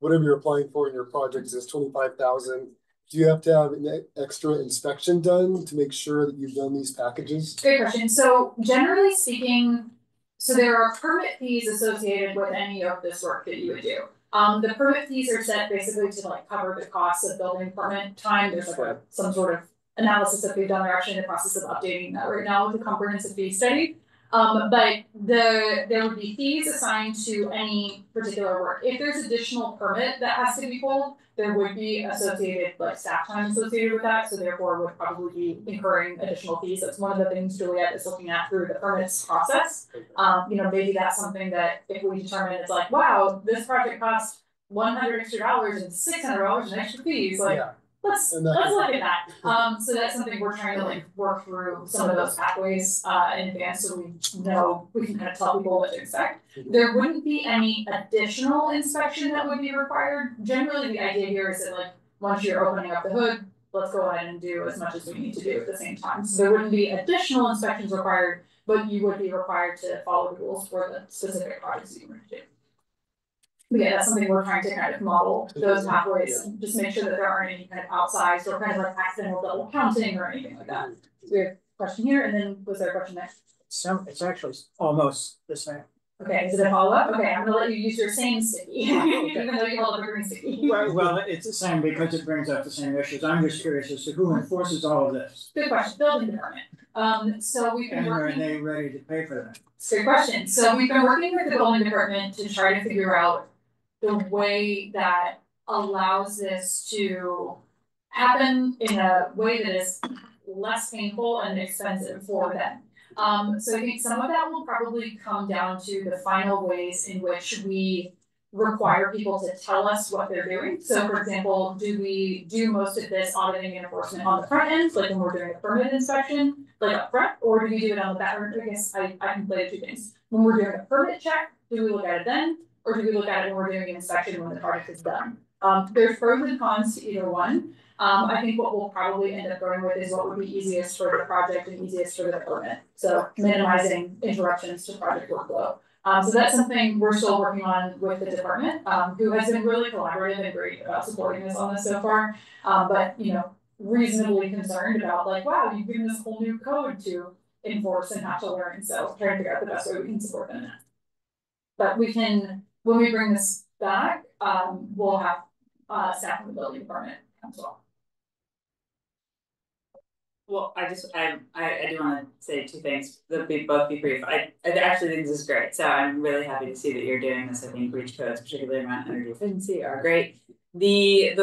Speaker 11: whatever you're applying for in your project is 25,000, do you have to have an extra inspection done to make sure that you've done these packages?
Speaker 2: Great question. So generally speaking, there are permit fees associated with any of this work that you would do. The permit fees are set basically to cover the costs of building permit time. There's some sort of analysis that we've done. We're actually in the process of updating that right now with the comprehensive fee study. But there would be fees assigned to any particular work. If there's additional permit that has to be pulled, there would be associated staff time associated with that. So therefore would probably be incurring additional fees. That's one of the things Juliet is looking at through the permits process. Maybe that's something that if we determine it's wow, this project costs $100 extra and $600 in extra fees, let's look at that. So that's something we're trying to like work through some of those pathways in advance, so we know we can kind of tell people what to expect. There wouldn't be any additional inspection that would be required. Generally, the idea here is that like once you're opening up the hood, let's go ahead and do as much as we need to do at the same time. So there wouldn't be additional inspections required, but you would be required to follow the rules for the specific projects that you want to do. But yeah, that's something we're trying to kind of model those pathways and just make sure that there aren't any kind of outsized or kind of like accidental double counting or anything like that. So we have a question here, and then was there a question next?
Speaker 9: So it's actually almost the same.
Speaker 2: Okay, is it a follow-up? Okay, I'm gonna let you use your same sticky, even though you hold a green sticky.
Speaker 9: Well, it's the same because it brings up the same issues. I'm just curious as to who enforces all of this.
Speaker 2: Good question, building department. So we've been
Speaker 9: And are
Speaker 2: working.
Speaker 9: they ready to pay for that?
Speaker 2: Good question. So we've been working with the building department to try to figure out the way that allows this to happen in a way that is less painful and expensive for them. So I think some of that will probably come down to the final ways in which we require people to tell us what they're doing. So for example, do we do most of this auditing and enforcement on the front end, like when we're doing a permit inspection, like up front, or do we do it on the back end? I guess I can play two things. When we're doing a permit check, do we look at it then? Or do we look at it when we're doing an inspection when the project is done? There's pros and cons to either one. I think what we'll probably end up going with is what would be easiest for the project and easiest for the permit. So minimizing interruptions to project workflow. So that's something we're still working on with the department, who has been really collaborative and great about supporting us on this so far. But you know, reasonably concerned about like, wow, you've given this whole new code to enforce and have to learn. So trying to figure out the best way we can support them in that. But we can, when we bring this back, we'll have staff from the building department as well.
Speaker 12: Well, I do want to say two things. They'll both be brief. I actually think this is great. So I'm really happy to see that you're doing this. I think breach codes, particularly around energy efficiency, are great. The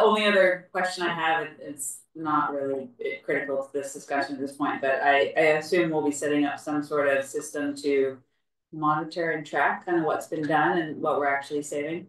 Speaker 12: only other question I have, it's not really critical to this discussion at this point, but I assume we'll be setting up some sort of system to monitor and track kind of what's been done and what we're actually saving.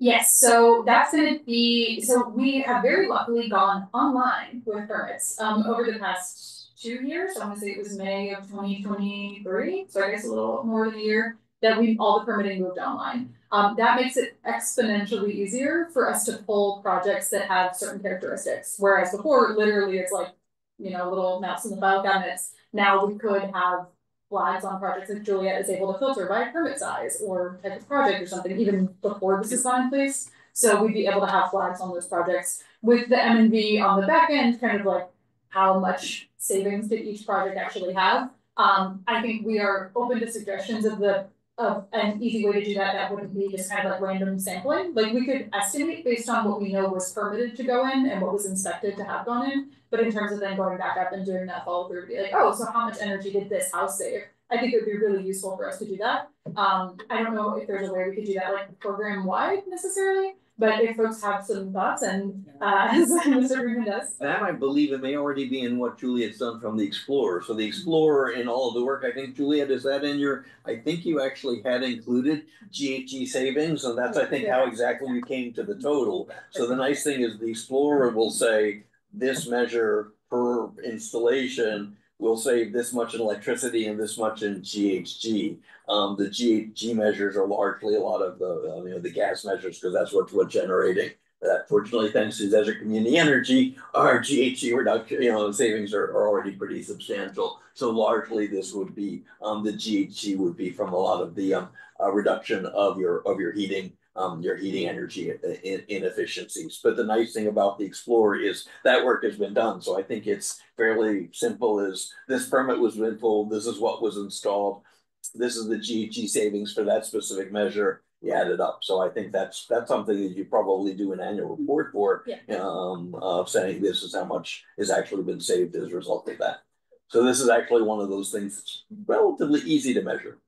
Speaker 2: Yes, so that's gonna be, so we have very luckily gone online with permits over the past 2 years. I want to say it was May of 2023, so I guess a little more than a year that all the permitting moved online. That makes it exponentially easier for us to pull projects that have certain characteristics, whereas before literally it's like, you know, little maps in the file cabinets. Now we could have flags on projects like Juliet is able to filter by permit size or type of project or something even before this is gone in place. So we'd be able to have flags on those projects with the M&V on the back end, kind of like how much savings did each project actually have. I think we are open to suggestions of an easy way to do that wouldn't be just kind of like random sampling. Like we could estimate based on what we know was permitted to go in and what was inspected to have gone in. But in terms of then going back up and doing that follow through to be like, oh, so how much energy did this house save? I think it would be really useful for us to do that. I don't know if there's a way we could do that like program wide necessarily, but if folks have some thoughts and as Mr. Freeman does.
Speaker 8: That I believe it may already be in what Juliet's done from the Explorer. So the Explorer in all of the work, I think Juliet, is that in your, I think you actually had included GHG savings, and that's I think how exactly you came to the total. So the nice thing is the Explorer will say this measure per installation will save this much in electricity and this much in GHG. The GHG measures are largely a lot of the the gas measures because that's what's generating. Fortunately, thanks to Desert Community Energy, our GHG reduction, savings are already pretty substantial. So largely, this would be the GHG would be from a lot of the reduction of your heating. Your heating energy inefficiencies. But the nice thing about the Explorer is that work has been done. So I think it's fairly simple as this permit was been pulled, this is what was installed, this is the GHG savings for that specific measure, you add it up. So I think that's something that you probably do an annual report for, of saying this is how much has actually been saved as a result of that. So this is actually one of those things that's relatively easy to measure.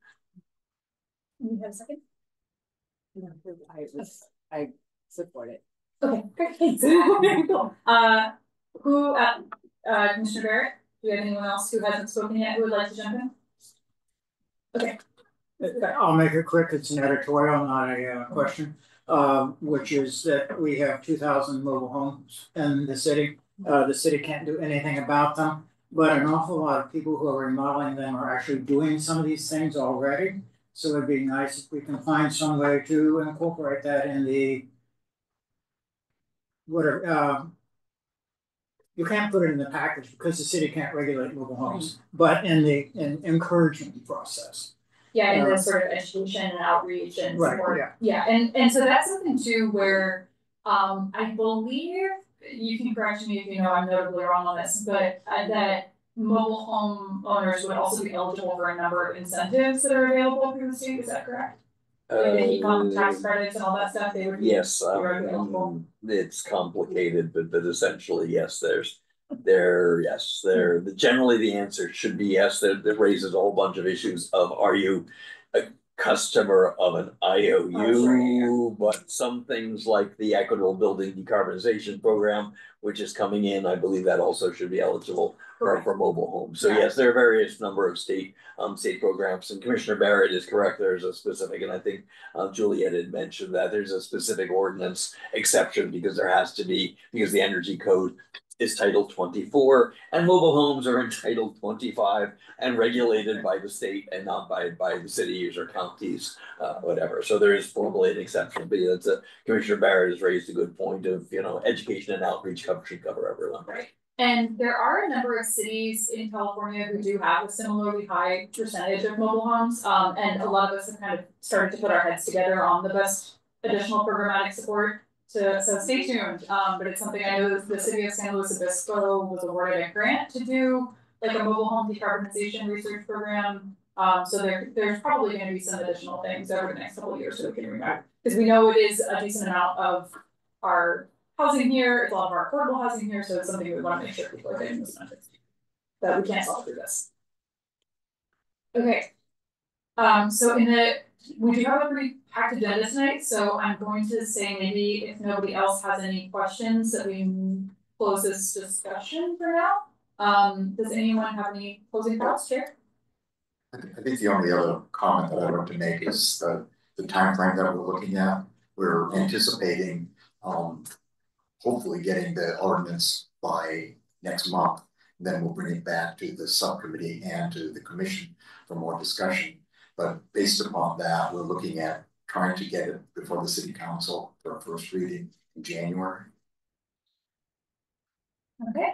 Speaker 2: You have a second?
Speaker 12: I support it.
Speaker 2: Okay, great, thanks. Cool. Commissioner Barrett, do you have anyone else who hasn't spoken yet who would like to jump in? Okay.
Speaker 9: I'll make it quick. It's an editorial, not a question. which is that we have 2,000 mobile homes in the city. The city can't do anything about them, but an awful lot of people who are remodeling them are actually doing some of these things already. So it'd be nice if we can find some way to incorporate that in the whatever. You can't put it in the package because the city can't regulate mobile homes, but in the encouragement process.
Speaker 2: Yeah, and the sort of education and outreach and
Speaker 9: Right,
Speaker 2: support. Yeah, and so that's something too where I believe, you can correct me if you know I'm notably wrong on this, but that mobile home owners would also be eligible for a number of incentives that are available through the state, is that correct? Like the heat pump tax credits and all that stuff, they would be.
Speaker 8: Yes, it's complicated, but essentially, yes, generally the answer should be yes. That raises a whole bunch of issues of, are you a customer of an IOU? But some things like the Equitable Building Decarbonization Program, which is coming in, I believe that also should be eligible for mobile homes. So yes, there are various number of state programs, and Commissioner Barrett is correct. There's a specific, and I think Juliet had mentioned that there's a specific ordinance exception because the energy code is Title 24, and mobile homes are in Title 25 and regulated by the state and not by the cities or counties, whatever. So there is formally an exception, but yeah, Commissioner Barrett has raised a good point of, education and outreach should cover everyone.
Speaker 2: Right. And there are a number of cities in California who do have a similarly high percentage of mobile homes. And a lot of us have kind of started to put our heads together on the best additional programmatic support. So stay tuned. But it's something I know the city of San Luis Obispo was awarded a grant to do, like a mobile home decarbonization research program. So there's probably going to be some additional things over the next couple of years so we can remember, because we know it is a decent amount of our housing here, it's a lot of our affordable housing here, so it's something we want to make sure people are getting those benefits that we can't solve through this. Okay. So we do have a pretty packed agenda tonight, so I'm going to say maybe if nobody else has any questions that we close this discussion for now. Does anyone have any closing thoughts, Chair?
Speaker 1: I think the only other comment that I'd like to make is the timeframe that we're looking at. We're anticipating hopefully getting the ordinance by next month. Then we'll bring it back to the subcommittee and to the commission for more discussion. But based upon that, we're looking at trying to get it before the city council for a first reading in January.
Speaker 2: Okay,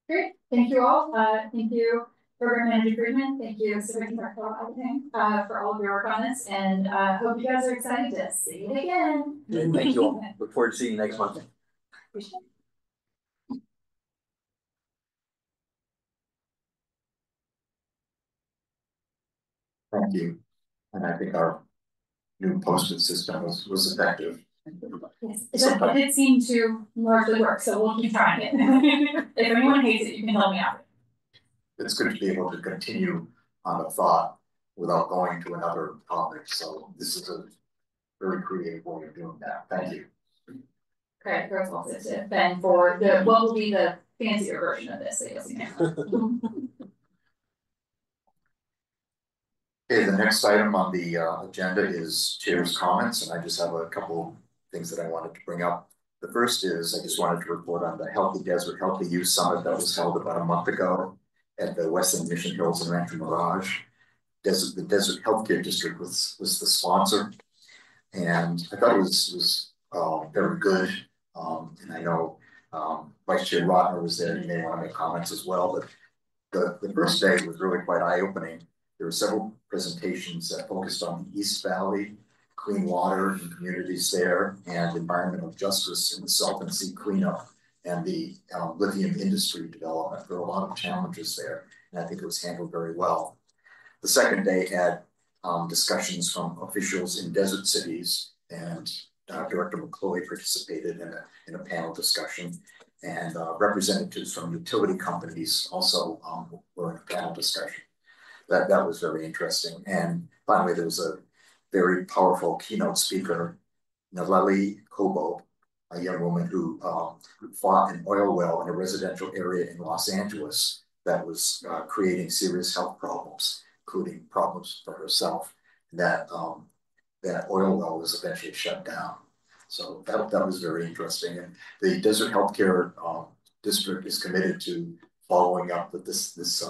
Speaker 2: great. Thank you all. Thank you, Program Manager Friedman. Thank you, Superintendent for all of your comments, and hope you guys are excited to see it again.
Speaker 8: Thank you all. Look forward to seeing you next month.
Speaker 1: Thank you. And I think our new posted system was effective.
Speaker 2: Yes, it did seem to largely work, so we'll keep trying it. If anyone hates it, you can help me out.
Speaker 1: It's good to be able to continue on a thought without going to another topic. So this is a very creative way of doing that. Thank you.
Speaker 2: Okay, first of all, Ben, for what will be the fancier version of this that you'll see now.
Speaker 1: Okay, the next item on the agenda is chair's comments, and I just have a couple things that I wanted to bring up. The first is I just wanted to report on the Healthy Desert, Healthy Youth Summit that was held about a month ago at the Westland Mission Hills and Rancho Mirage. The Desert Healthcare District was the sponsor, and I thought it was very good. And I know Vice Chair Rotner was there. He may want to make comments as well, but the first day was really quite eye-opening. There were several presentations that focused on the East Valley, clean water in communities there, and environmental justice in the Salton Sea cleanup and the lithium industry development. There were a lot of challenges there, and I think it was handled very well. The second day had discussions from officials in desert cities, and Director McCloy participated in a panel discussion, and representatives from utility companies also were in a panel discussion. That was very interesting. And finally, there was a very powerful keynote speaker, Naleli Kobo, a young woman who fought an oil well in a residential area in Los Angeles that was creating serious health problems, including problems for herself. That oil well was eventually shut down. So that was very interesting. And the Desert Healthcare District is committed to following up with this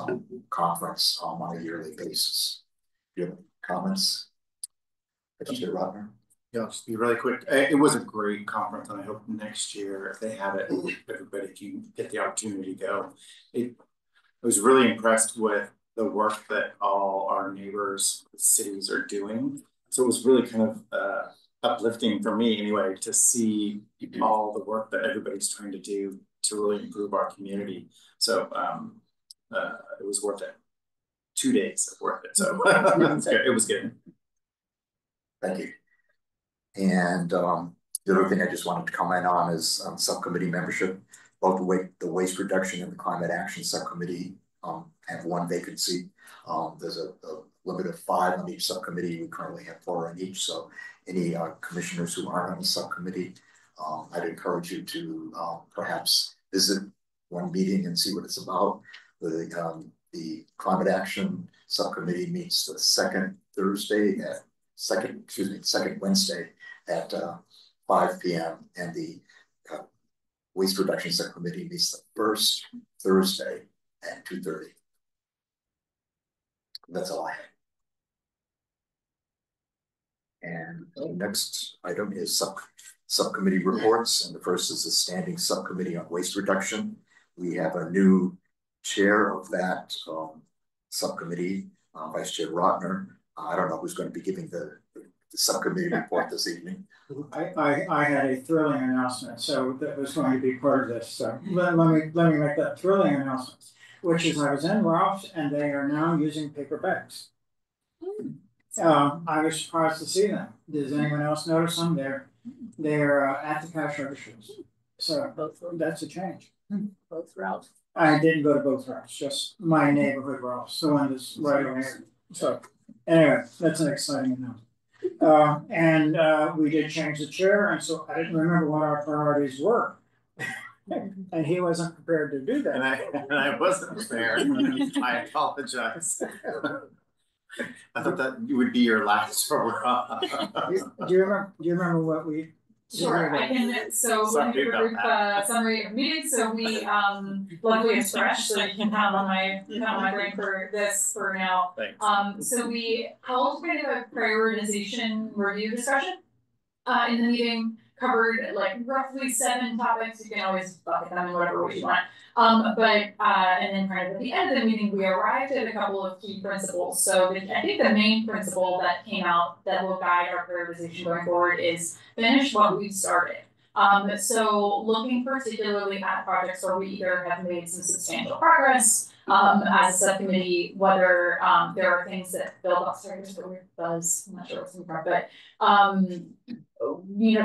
Speaker 1: conference on a yearly basis. Do you have comments? Mr. Rodner?
Speaker 10: Yeah, just be really quick. It was a great conference, and I hope next year, if they have it, everybody can get the opportunity to go. I was really impressed with the work that all our neighbors, cities are doing. So it was really kind of uplifting for me anyway, to see all the work that everybody's trying to do to really improve our community. So it was worth it. 2 days of worth it. So it was good.
Speaker 1: Thank you. And the other thing I just wanted to comment on is subcommittee membership. Both the waste reduction and the climate action subcommittee have one vacancy. There's a limit of 5 on each subcommittee. We currently have 4 on each. So any commissioners who aren't on the subcommittee, I'd encourage you to perhaps visit one meeting and see what it's about. The climate action subcommittee meets the second Wednesday at 5 p.m. and the waste reduction subcommittee meets the first Thursday at 2:30. That's all I have. And the next item is subcommittee reports, and the first is the standing subcommittee on waste reduction. We have a new chair of that subcommittee, Vice Chair Rotner. I don't know who's going to be giving the subcommittee report this evening.
Speaker 9: I had a thrilling announcement, so that was going to be part of this. So let me make that thrilling announcement, which is I was in Ralph's and they are now using paper bags. I was surprised to see them. Does anyone else notice them? They're at the cash registers. So that's a change.
Speaker 4: Both Ralphs.
Speaker 9: I didn't go to both Ralphs, just my neighborhood Ralphs, the one that's right over here. So anyway, that's an exciting announcement. And we did change the chair, and so I didn't remember what our priorities were. And he wasn't prepared to do that.
Speaker 10: And I wasn't prepared. I apologize. I thought that would be your last hurrah.
Speaker 9: Do you remember what we?
Speaker 2: Sure, I can. So let me give a brief summary of meetings. So we luckily it's fresh, so you can count on my brain for this for now.
Speaker 10: Thanks.
Speaker 2: So we held kind of a prioritization review discussion in the meeting, covered like roughly 7 topics. You can always bucket them in whatever way you want. And then kind of at the end of the meeting, we arrived at a couple of key principles. So I think the main principle that came out that will guide our prioritization going forward is finish what we started. So looking particularly at projects where we either have made some substantial progress as a subcommittee, whether there are things that build up, sorry, there's a weird buzz, I'm not sure what's in front, but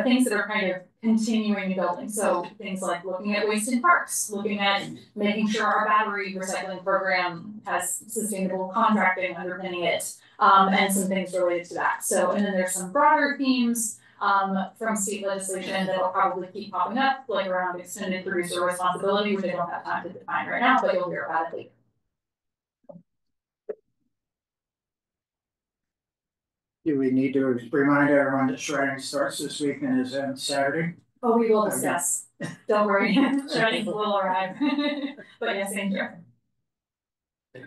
Speaker 2: things that are kind of continuing building. So things like looking at waste in parks, looking at making sure our battery recycling program has sustainable contracting underpinning it, and some things related to that. So, and then there's some broader themes from state legislation that will probably keep popping up, like around extended producer responsibility, which I don't have time to define right now, but you'll hear about it later.
Speaker 9: Do we need to remind everyone that shredding starts this week and is on Saturday?
Speaker 2: Oh, we will discuss. Don't worry, shredding will arrive. But yes, thank you.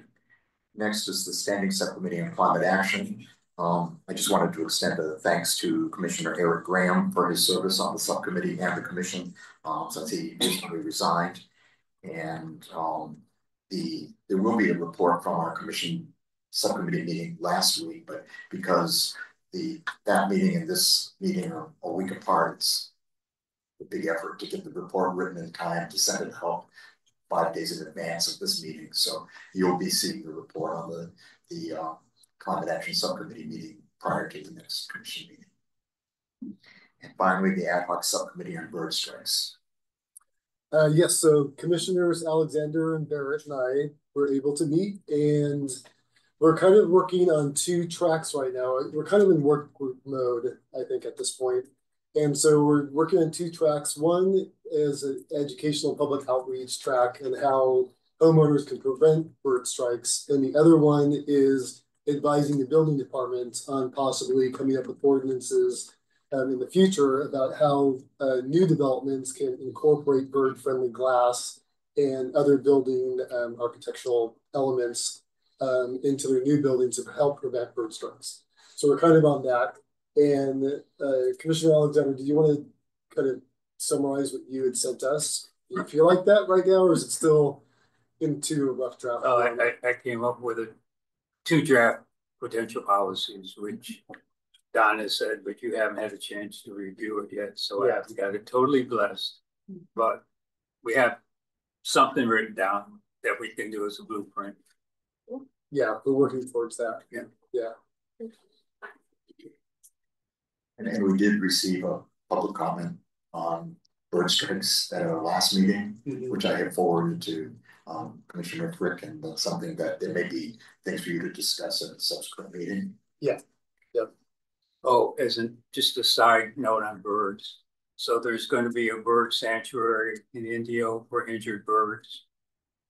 Speaker 1: Next is the standing subcommittee on climate action. I just wanted to extend a thanks to Commissioner Eric Graham for his service on the subcommittee and the commission since he recently resigned. And there will be a report from our commission subcommittee meeting last week, but because that meeting and this meeting are a week apart, it's a big effort to get the report written in time to send it out 5 days in advance of this meeting. So you'll be seeing the report on the climate action subcommittee meeting prior to the next commission meeting. And finally, the ad hoc subcommittee on bird strikes.
Speaker 11: Yes, so Commissioners Alexander and Barrett and I were able to meet, and we're kind of working on 2 tracks right now. We're kind of in work group mode, I think, at this point. And so we're working on 2 tracks. One is an educational public outreach track and how homeowners can prevent bird strikes. And the other one is advising the building department on possibly coming up with ordinances in the future about how new developments can incorporate bird-friendly glass and other building architectural elements into their new buildings to help prevent bird strikes. So we're kind of on that. And Commissioner Alexander, do you want to kind of summarize what you had sent us? Do you feel like that right now, or is it still into a rough draft?
Speaker 7: Oh, I came up with 2 draft potential policies, which Don has said, but you haven't had a chance to review it yet, so I haven't got it totally blessed. But we have something written down that we can do as a blueprint.
Speaker 11: Yeah, we're working towards that.
Speaker 7: Yeah.
Speaker 1: And we did receive a public comment on bird strikes at our last meeting, which I have forwarded to Commissioner Frick, and something that there may be things for you to discuss at a subsequent meeting.
Speaker 11: Yeah. Yep.
Speaker 7: Oh, as in just a side note on birds. So there's going to be a bird sanctuary in Indio for injured birds.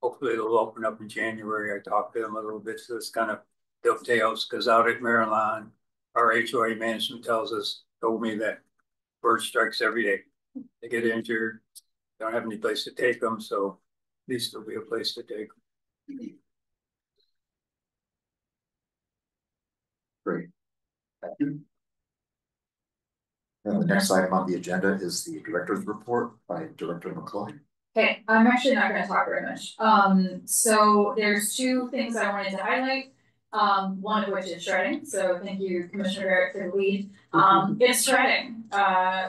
Speaker 7: Hopefully it'll open up in January. I talked to them a little bit, so it's kind of dovetails, because out at Maryland, our HOA management told me that bird strikes every day. They get injured, don't have any place to take them, so at least there'll be a place to take them.
Speaker 1: Great. Thank you. And the next item on the agenda is the director's report by Director McCloy.
Speaker 2: Okay, I'm actually not gonna talk very much. So there's 2 things I wanted to highlight. One of which is shredding. So thank you, Commissioner Barrett, for the lead. It's shredding,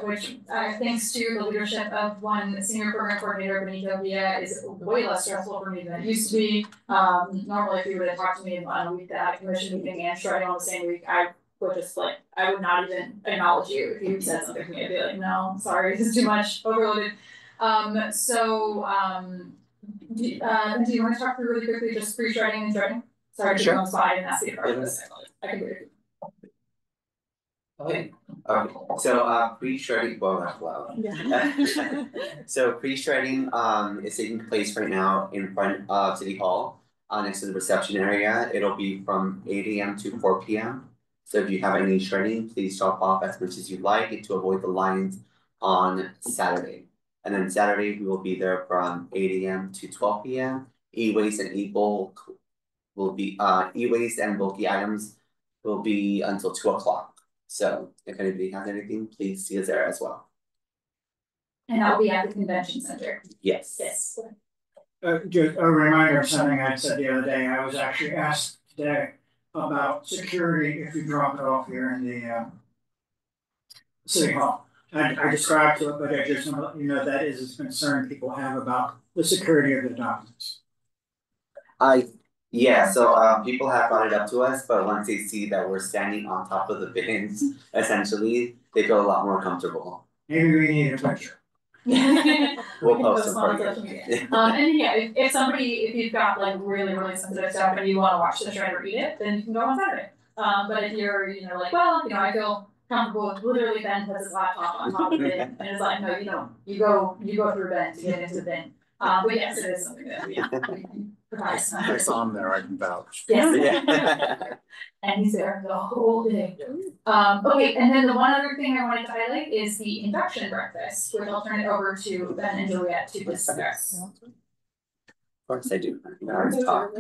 Speaker 2: which thanks to the leadership of one senior program coordinator, Benito Villa, is way less stressful for me than it used to be. Normally, if you would have talked to me on a week that commission meeting and shredding on the same week, I would just I would not even acknowledge you if you said something to me. I'd be like, no, sorry, this is too much, overloaded. Do you want to talk through really quickly just pre-shredding and shredding? Sorry to be on the spot and ask you about this. I can do it.
Speaker 13: Okay. So pre-shredding, well, that's loud. Yeah. So pre-shredding is taking place right now in front of City Hall, next to the reception area. It'll be from 8 AM to 4 PM. So if you have any shredding, please drop off as much as you like to avoid the lines on Saturday. And then Saturday we will be there from 8 AM to 12 PM. E-waste and e-bulk will be e-waste and bulky items will be until 2 o'clock. So if anybody has anything, please see us there as well.
Speaker 2: And that will be at the convention center.
Speaker 13: Yes.
Speaker 2: Yes.
Speaker 9: Just a reminder of something I said the other day. I was actually asked today about security if you drop it off here in the City Hall. I described to it, but I just want to let you know that is a concern people have about the security of the documents.
Speaker 13: Yeah, so people have brought it up to us, but once they see that we're standing on top of the bins, essentially, they feel a lot more comfortable.
Speaker 9: Maybe we need a picture.
Speaker 13: We'll post them for you.
Speaker 2: And yeah, if you've got like really, really sensitive stuff and you want to watch the shred or eat it, then you can go on Saturday. But if you're, like, well, I feel comfortable with literally Ben puts his laptop on top of it, and it's like, no, you don't. You go through Ben to get into the bin. But yes, it is something that we can provide.
Speaker 10: I saw him there, I can vouch.
Speaker 2: Yes. Yeah. And he's there the whole day. Okay, and then the one other thing I wanted to highlight is the induction breakfast, which I'll turn it over to Ben and Juliet to discuss.
Speaker 13: Of course I do. I always talk.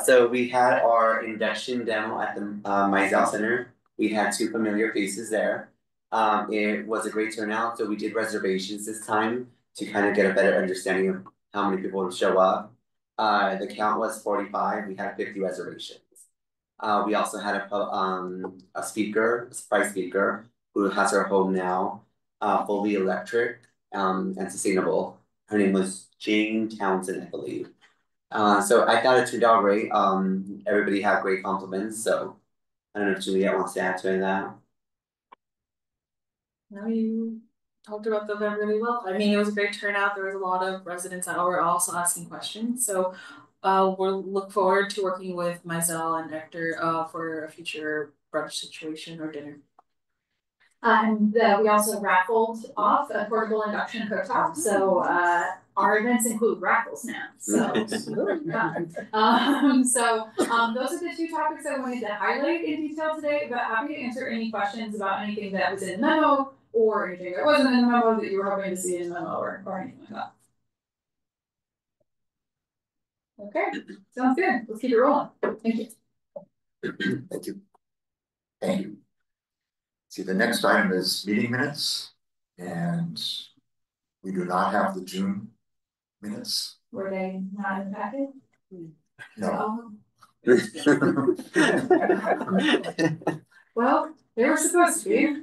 Speaker 13: So we had our induction demo at the Mizell Center. We had 2 familiar faces there. It was a great turnout, so we did reservations this time to kind of get a better understanding of how many people would show up. The count was 45. We had 50 reservations. We also had a surprise speaker, who has her home now, fully electric and sustainable. Her name was Jane Townsend, I believe. So I thought it turned out great. Everybody had great compliments. So I don't know if Juliet wants to add to that.
Speaker 6: No, you talked about the event really well. I mean, it was a great turnout. There was a lot of residents that were also asking questions. So we'll look forward to working with Mizell and Hector for a future brunch situation or dinner.
Speaker 2: And we also raffled off a portable induction cooktop, so our events include raffles now, so. Those are the two topics I wanted to highlight in detail today, but happy to answer any questions about anything that was in the memo or anything that wasn't in the memo that you were hoping to see in the memo or anything like that. Okay, sounds good. Let's keep it rolling. Thank you.
Speaker 1: Thank you. Thank you. See, the next item is meeting minutes, and we do not have the June minutes.
Speaker 2: Were they not in the packet?
Speaker 1: No.
Speaker 2: Well, they were supposed to be.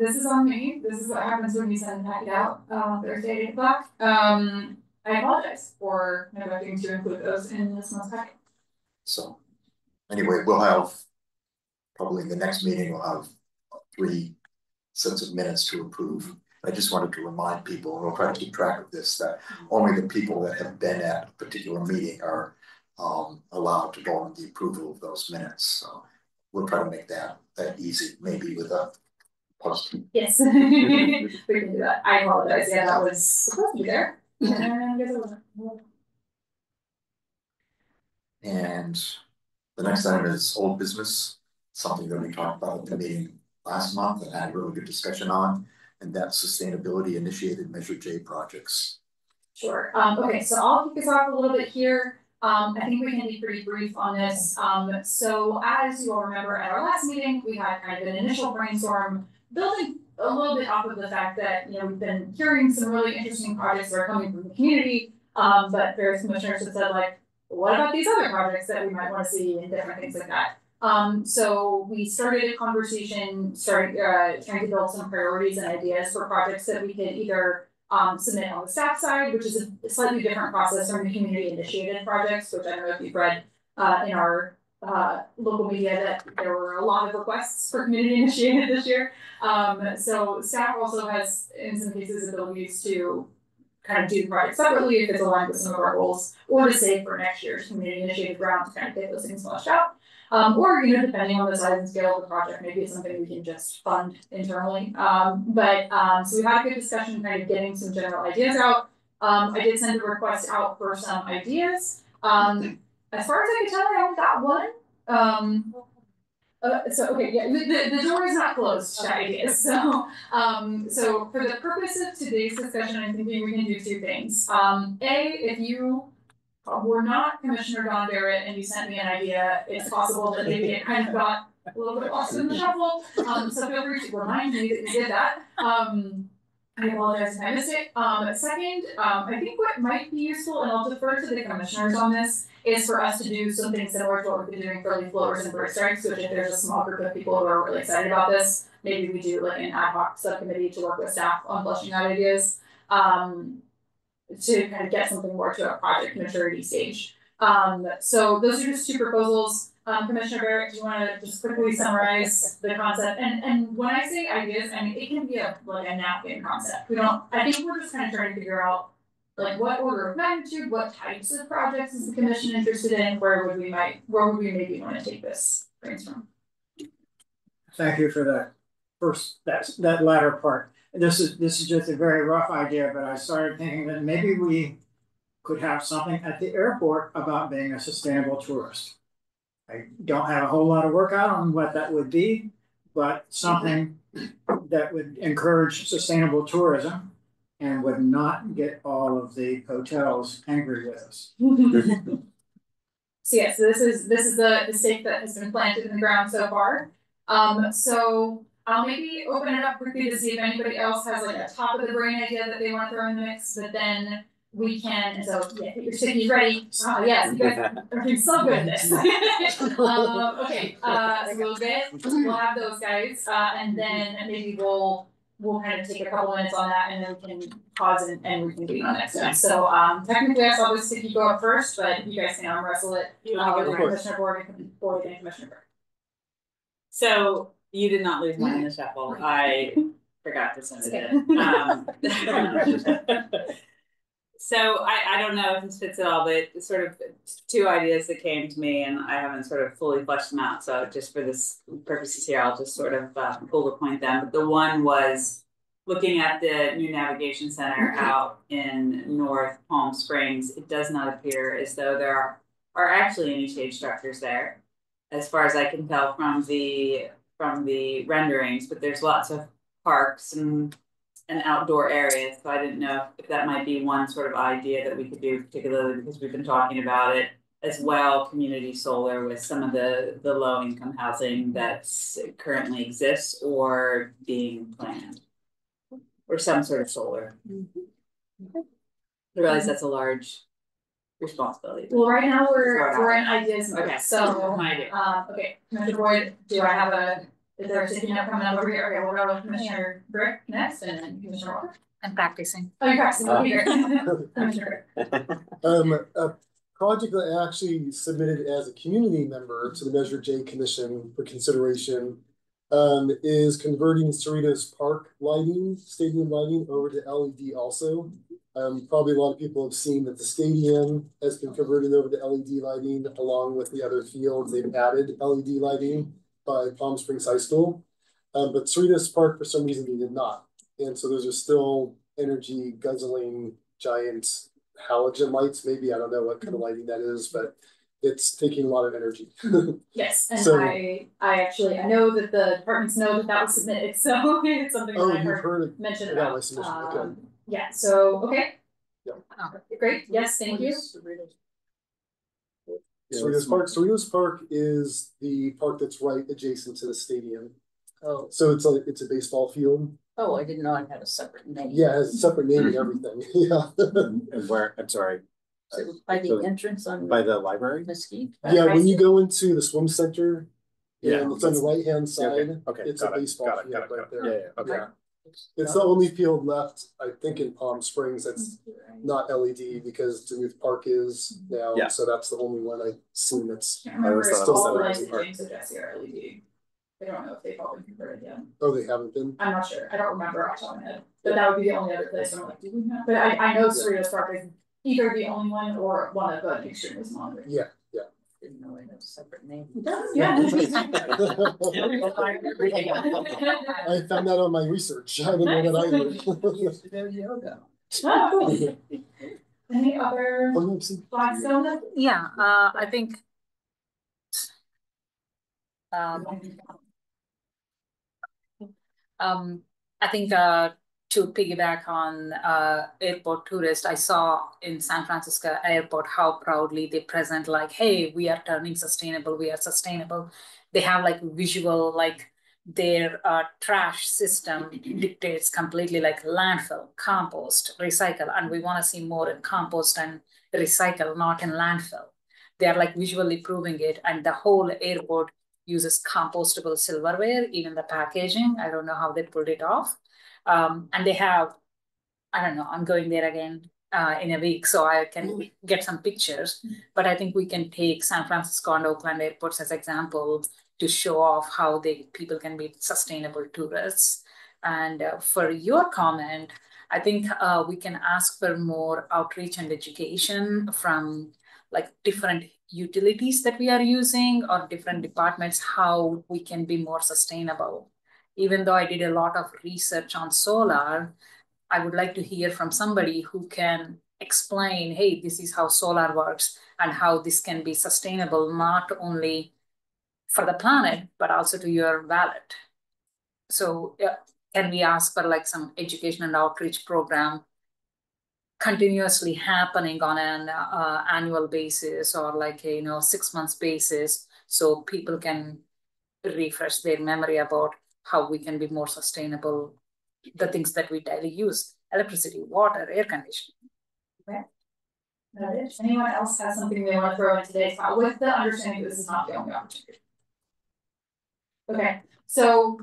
Speaker 2: This is on me. This is what happens when you send the packet out Thursday at 8 o'clock. I apologize for neglecting to include those in this month's packet.
Speaker 1: So anyway, we'll have probably in the next meeting, we'll have 3 sets of minutes to approve. I just wanted to remind people, and we'll try to keep track of this, that only the people that have been at a particular meeting are allowed to vote on the approval of those minutes. So we'll try to make that easy, maybe with a post.
Speaker 2: Yes, we can do that. I apologize. Yeah, that was supposed to be there.
Speaker 1: And the next item is old business, something that we talked about at the meeting last month and had a really good discussion on, and that's sustainability initiated Measure J projects.
Speaker 2: Sure. Okay, so I'll kick us off a little bit here. I think we can be pretty brief on this. So as you all remember at our last meeting, we had kind of an initial brainstorm building a little bit off of the fact that, you know, we've been hearing some really interesting projects that are coming from the community, but various commissioners have said, like, what about these other projects that we might want to see and different things like that. So we started a conversation, trying to build some priorities and ideas for projects that we could either submit on the staff side, which is a slightly different process from the community initiated projects, which I don't know if you've read in our local media that there were a lot of requests for community initiated this year. So staff also has, in some cases, abilities to kind of do the project separately if it's aligned with some of our goals, or to save for next year's community initiated round to kind of get those things fleshed out. Or, you know, depending on the size and scale of the project, maybe it's something we can just fund internally. So we had a good discussion, kind of getting some general ideas out. I did send a request out for some ideas. As far as I can tell, I only got one. So okay, yeah, the door is not closed to ideas. So for the purpose of today's discussion, I'm thinking we can do 2 things. If you were not Commissioner Don Barrett and you sent me an idea, it's possible that maybe it kind of got a little bit lost in the shuffle. So feel free to remind me that you did that. I apologize if I missed it. Second, I think what might be useful, and I'll defer to the commissioners on this, is for us to do something similar to what we've been doing for leaf blowers and bird strikes, which if there's a small group of people who are really excited about this, maybe we do like an ad hoc subcommittee to work with staff on fleshing out ideas. To kind of get something more to a project maturity stage. So those are just 2 proposals. Commissioner Barrett, do you want to just quickly summarize the concept? And when I say ideas, I mean it can be like a napkin concept. I think we're just kind of trying to figure out like what order of magnitude, what types of projects is the commission interested in, where would we maybe want to take this brainstorm.
Speaker 9: Thank you for that that latter part. This is just a very rough idea, but I started thinking that maybe we could have something at the airport about being a sustainable tourist. I don't have a whole lot of work out on what that would be, but something that would encourage sustainable tourism and would not get all of the hotels angry with us.
Speaker 2: So yes, this is the stake that has been planted in the ground so far. So I'll maybe open it up quickly to see if anybody else has like a top of the brain idea that they want to throw in the mix, but then we can, and so yeah, get your stickies ready. Yes, you guys are doing so good at this. Okay, so we'll have those guys, and then maybe we'll kind of take a couple minutes on that, and then we can pause and reconvene on next time. So technically I saw the sticky go up first, but you guys can arm wrestle it with the Commissioner Board and Commissioner Burke.
Speaker 12: So you did not lose mine in the shuffle. I forgot to send it in. So I don't know if this fits at all, but it's sort of two ideas that came to me and I haven't sort of fully fleshed them out. So just for this purposes here, I'll just sort of bullet point them. But the one was looking at the new navigation center out in North Palm Springs. It does not appear as though there are actually any shade structures there, as far as I can tell from the renderings. But there's lots of parks and outdoor areas. So I didn't know if that might be one sort of idea that we could do, particularly because we've been talking about it as well, community solar with some of the low income housing that's currently exists or being planned. Or some sort of solar. I realize that's a large responsibility.
Speaker 2: Well, right now we're in ideas.
Speaker 12: Okay,
Speaker 2: so
Speaker 12: idea.
Speaker 2: Okay, Commissioner Boyd, do I have is there a sticking up coming up over here? Okay, we'll go with Commissioner Brick next and then Commissioner Walker.
Speaker 4: I'm practicing.
Speaker 2: Oh, you're practicing over here. Commissioner Brick.
Speaker 11: A project that I actually submitted as a community member to the Measure J Commission for consideration is converting Cerritos Park lighting, stadium lighting, over to LED also. Probably a lot of people have seen that the stadium has been converted over to LED lighting along with the other fields. They've added LED lighting by Palm Springs High School. But Cerritos Park, for some reason, they did not. And so those are still energy guzzling giant halogen lights. Maybe, I don't know what kind of lighting that is, but it's taking a lot of energy.
Speaker 2: Yes, and
Speaker 11: so,
Speaker 2: I know that the departments know that was submitted, so it's something that I heard mentioned about.
Speaker 11: My submission. Okay.
Speaker 2: Yeah, so okay.
Speaker 11: Yeah.
Speaker 2: Great, yes, thank you.
Speaker 11: Cerritos Park is the park that's right adjacent to the stadium. Oh. So it's a baseball field.
Speaker 4: Oh, I didn't know it had a separate name.
Speaker 11: Yeah, it has a separate name and everything. Yeah.
Speaker 10: And where, I'm sorry.
Speaker 4: So by the entrance on
Speaker 10: by the library?
Speaker 4: Mesquite?
Speaker 11: Yeah, when you go into the swim center,
Speaker 10: yeah,
Speaker 11: and it's on the right hand side.
Speaker 10: Okay.
Speaker 11: It's a baseball field right there.
Speaker 10: Yeah, okay.
Speaker 11: Yeah. It's the only field left, I think, in Palm Springs that's not LED because Duluth Park is now.
Speaker 10: Yeah.
Speaker 11: So that's the only one I've seen that's
Speaker 2: I remember
Speaker 11: still
Speaker 2: all the
Speaker 11: set
Speaker 2: lights James and Jesse are LED. I don't know if they've all been converted yet.
Speaker 11: Oh, they haven't been?
Speaker 2: I'm not sure. I don't remember off the top of my head. But that would be the only other place I'm like, do we have? But I know Cerritos Park is either the only one or one of the extremely small.
Speaker 11: Yeah, yeah.
Speaker 4: Didn't know it had a separate name.
Speaker 2: Yeah.
Speaker 11: I found that on my research. I didn't know that either.
Speaker 4: Yoga.
Speaker 2: Oh. Any other Blackstone?
Speaker 4: Yeah, I think to piggyback on airport tourist, I saw in San Francisco airport how proudly they present like, hey, we are turning sustainable, we are sustainable. They have like visual, like their trash system dictates completely like landfill, compost, recycle, and we want to see more in compost and recycle, not in landfill. They are like visually proving it, and the whole airport uses compostable silverware, even the packaging. I don't know how they pulled it off. And they have, I don't know, I'm going there again in a week, so I can get some pictures. But I think we can take San Francisco and Oakland airports as example to show off how people can be sustainable tourists. And for your comment, I think we can ask for more outreach and education from like different utilities that we are using or different departments, how we can be more sustainable. Even though I did a lot of research on solar, I would like to hear from somebody who can explain, hey, this is how solar works and how this can be sustainable, not only for the planet, but also to your wallet. So can we ask for like some education and outreach program continuously happening on an annual basis or like a 6 months basis, so people can refresh their memory about how we can be more sustainable, the things that we daily use, electricity, water, air conditioning.
Speaker 2: Okay. Anyone else has something they want to throw in today's talk with the understanding that this is not the only opportunity? Okay, so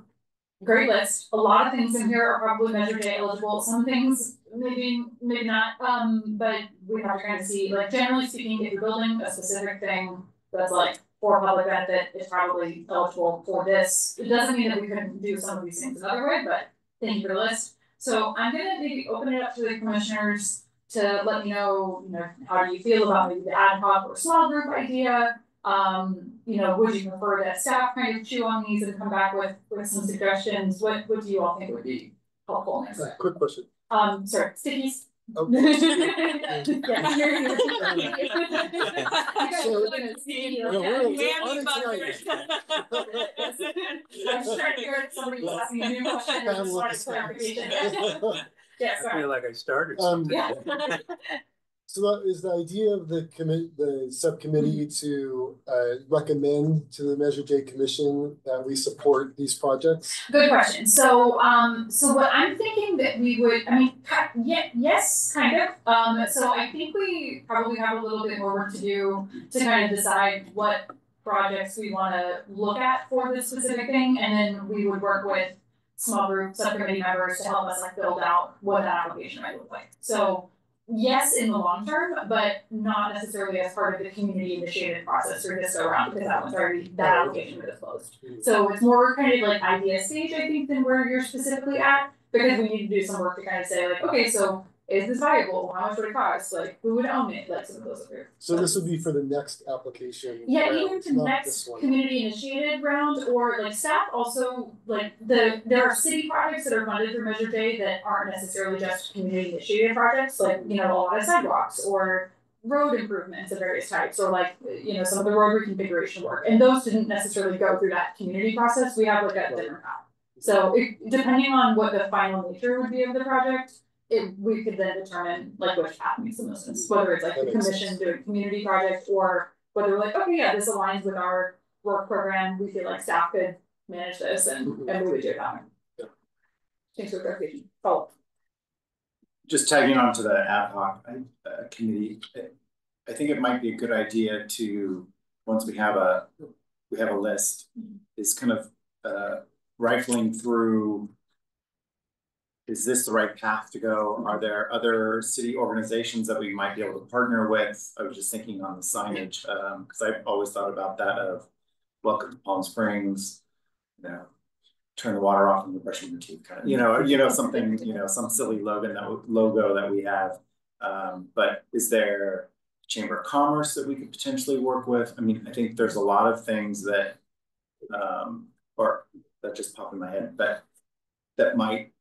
Speaker 2: great list. A lot of things in here are probably Measure J eligible. Some things maybe not. But we have to kind of see, like generally speaking, if you're building a specific thing that's like for public benefit, it's probably eligible for this. It doesn't mean that we couldn't do some of these things another way, but thank you for the list. So I'm gonna maybe open it up to the commissioners to let me know, how do you feel about maybe the ad hoc or small group idea? Would you prefer that staff kind of chew on these and come back with some suggestions? What do you all think would be helpful next time?
Speaker 11: Quick question.
Speaker 2: Sorry, stickies.
Speaker 11: So,
Speaker 2: I'm sure you're somebody was asking a new question. I just wanted clarification. Yes,
Speaker 7: I feel like I started
Speaker 2: yeah.
Speaker 11: So that is the idea of the subcommittee to recommend to the Measure J Commission that we support these projects?
Speaker 2: Good question. So what I'm thinking that we would, yes, kind of. So I think we probably have a little bit more work to do to kind of decide what projects we want to look at for this specific thing, and then we would work with small group subcommittee members to help us build out what that application might look like. So yes, in the long term, but not necessarily as part of the community initiated process or this go around, because that application was closed. So it's more kind of idea stage, I think, than where you're specifically at, because we need to do some work to kind of say okay, so is this viable? How much would it cost? Who would own it? Some of those up here.
Speaker 11: So this would be for the next application.
Speaker 2: Yeah, either to next community initiated round, or staff also there are city projects that are funded through Measure J that aren't necessarily just community initiated projects, a lot of sidewalks or road improvements of various types, or some of the road reconfiguration work. And those didn't necessarily go through that community process. We have a different path. So depending on what the final nature would be of the project, we could then determine which path makes the most sense, whether it's the commission doing community project, or whether okay, yeah, this aligns with our work program. We feel like staff could manage this and we would do it that way. Thanks for the clarification. Follow up.
Speaker 10: Just tagging on to the ad hoc committee, I think it might be a good idea to, once we have a list, is kind of rifling through, is this the right path to go? Are there other city organizations that we might be able to partner with? I was just thinking on the signage, because I've always thought about that of welcome to Palm Springs, turn the water off and brushing your teeth, kind of, something, some silly logo that we have. But is there Chamber of Commerce that we could potentially work with? I think there's a lot of things that, or that just popped in my head, but that might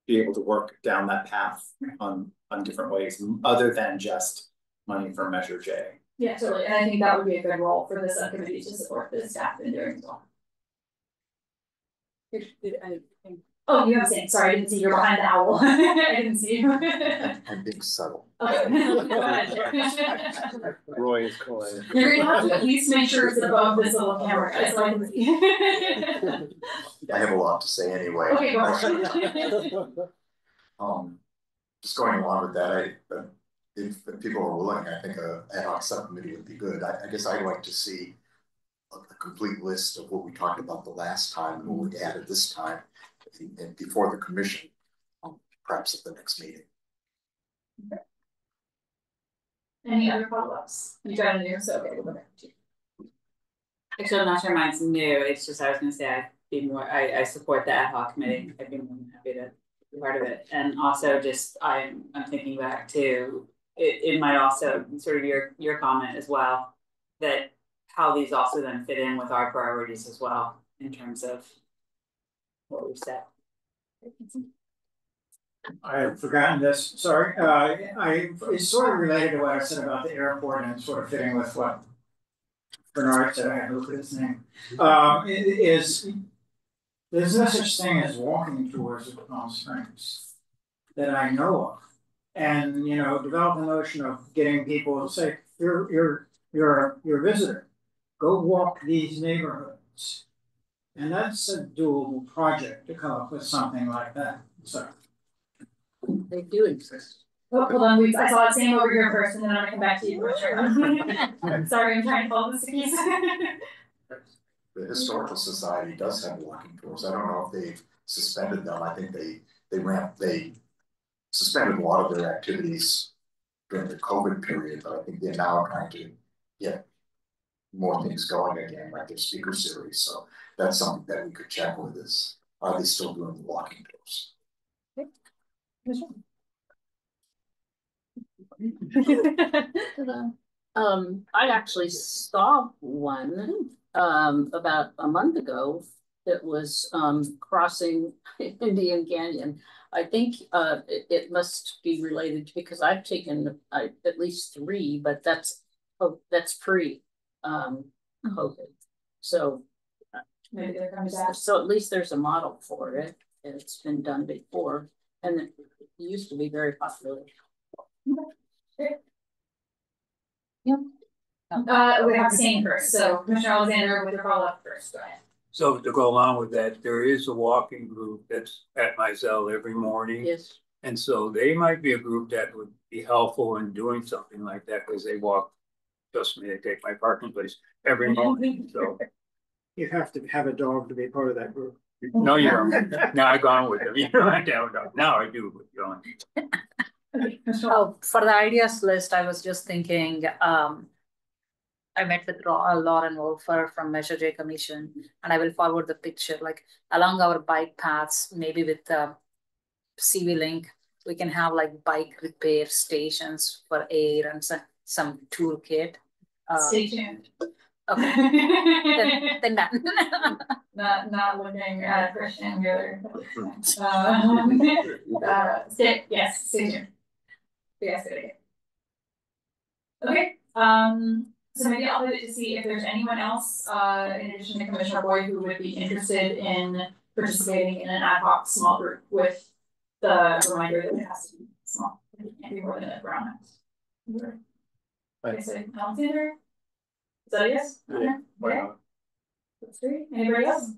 Speaker 10: be able to work down that path on different ways, other than just money for Measure J.
Speaker 2: Yeah, totally. And I think that would be a good role for the subcommittee to support the staff in doing as well. Oh, you have a saying. Sorry, I didn't see you're behind the owl. I didn't see you.
Speaker 1: I'm being subtle.
Speaker 2: Okay. Go ahead.
Speaker 10: Roy is calling.
Speaker 2: You're gonna have to at least make sure it's above this little camera. So I can see.
Speaker 1: I have a lot to say anyway.
Speaker 2: Okay, go on.
Speaker 1: Just going along with that, if people are willing, I think a ad hoc subcommittee would be good. I guess I'd like to see a complete list of what we talked about the last time and what we added this time, and before the commission, perhaps at the next meeting.
Speaker 2: Okay. Any other follow-ups? You got a new, so okay, we'll go back to you.
Speaker 12: Actually, I'm not sure mine's new. It's just I was going to say I support the ad hoc committee. I'd be more than happy to be part of it. And also just I'm thinking back to it might also sort of your comment as well, that how these also then fit in with our priorities as well in terms of what we've set.
Speaker 9: I have forgotten this, sorry. It's sort of related to what I said about the airport and sort of fitting with what Bernard said. I look at his name. There's no such thing as walking tours of Palm Springs that I know of. And develop a notion of getting people to say, you're a visitor. Go walk these neighborhoods. And that's a doable project to come up with something like that. So
Speaker 4: they do exist.
Speaker 2: Oh, hold on, I saw it same over here first, and then I'm gonna come back to you for sure. Sorry, I'm trying to follow the stickies.
Speaker 1: The Historical Society does have walking tours. I don't know if they've suspended them. I think they suspended a lot of their activities during the COVID period, but I think they're now trying to get more things going again, like their speaker series. So that's something that we could check with is, are they still doing the walking tours?
Speaker 2: Okay.
Speaker 4: I actually saw one, about a month ago that was, crossing Indian Canyon. I think, it must be related because I've taken, at least 3, but that's pre, COVID. So.
Speaker 2: Maybe they're coming back.
Speaker 4: So at least there's a model for it. It's been done before, and it used to be very popular.
Speaker 2: Yep. We have the same first, so Commissioner Alexander with your follow-up first, go ahead.
Speaker 7: So to go along with that, there is a walking group that's at Mizell every morning.
Speaker 4: Yes.
Speaker 7: And so they might be a group that would be helpful in doing something like that, because they walk, trust me, they take my parking place every morning, so.
Speaker 9: You have to have a dog to be part of that group.
Speaker 7: No, you don't. Now I've gone with them. You don't have to have a dog. Now I do, but you don't.
Speaker 14: Oh, for the ideas list, I was just thinking, I met with Lauren Wolfer from Measure J Commission, and I will forward the picture, like along our bike paths, maybe with CV Link, we can have like bike repair stations for air and some toolkit.
Speaker 2: Stay tuned.
Speaker 14: Okay. then done.
Speaker 2: not looking at Christian Mueller. Stay tuned. Yes, good. Okay. So maybe I'll leave it to see if there's anyone else, in addition to Commissioner Boyd, who would be interested in participating in an ad hoc small group with the reminder that it has to be small. It can't be more than a brown house. Okay, so Alexander? Is that a yes?
Speaker 5: Yeah.
Speaker 2: Okay. That's great. Anybody else?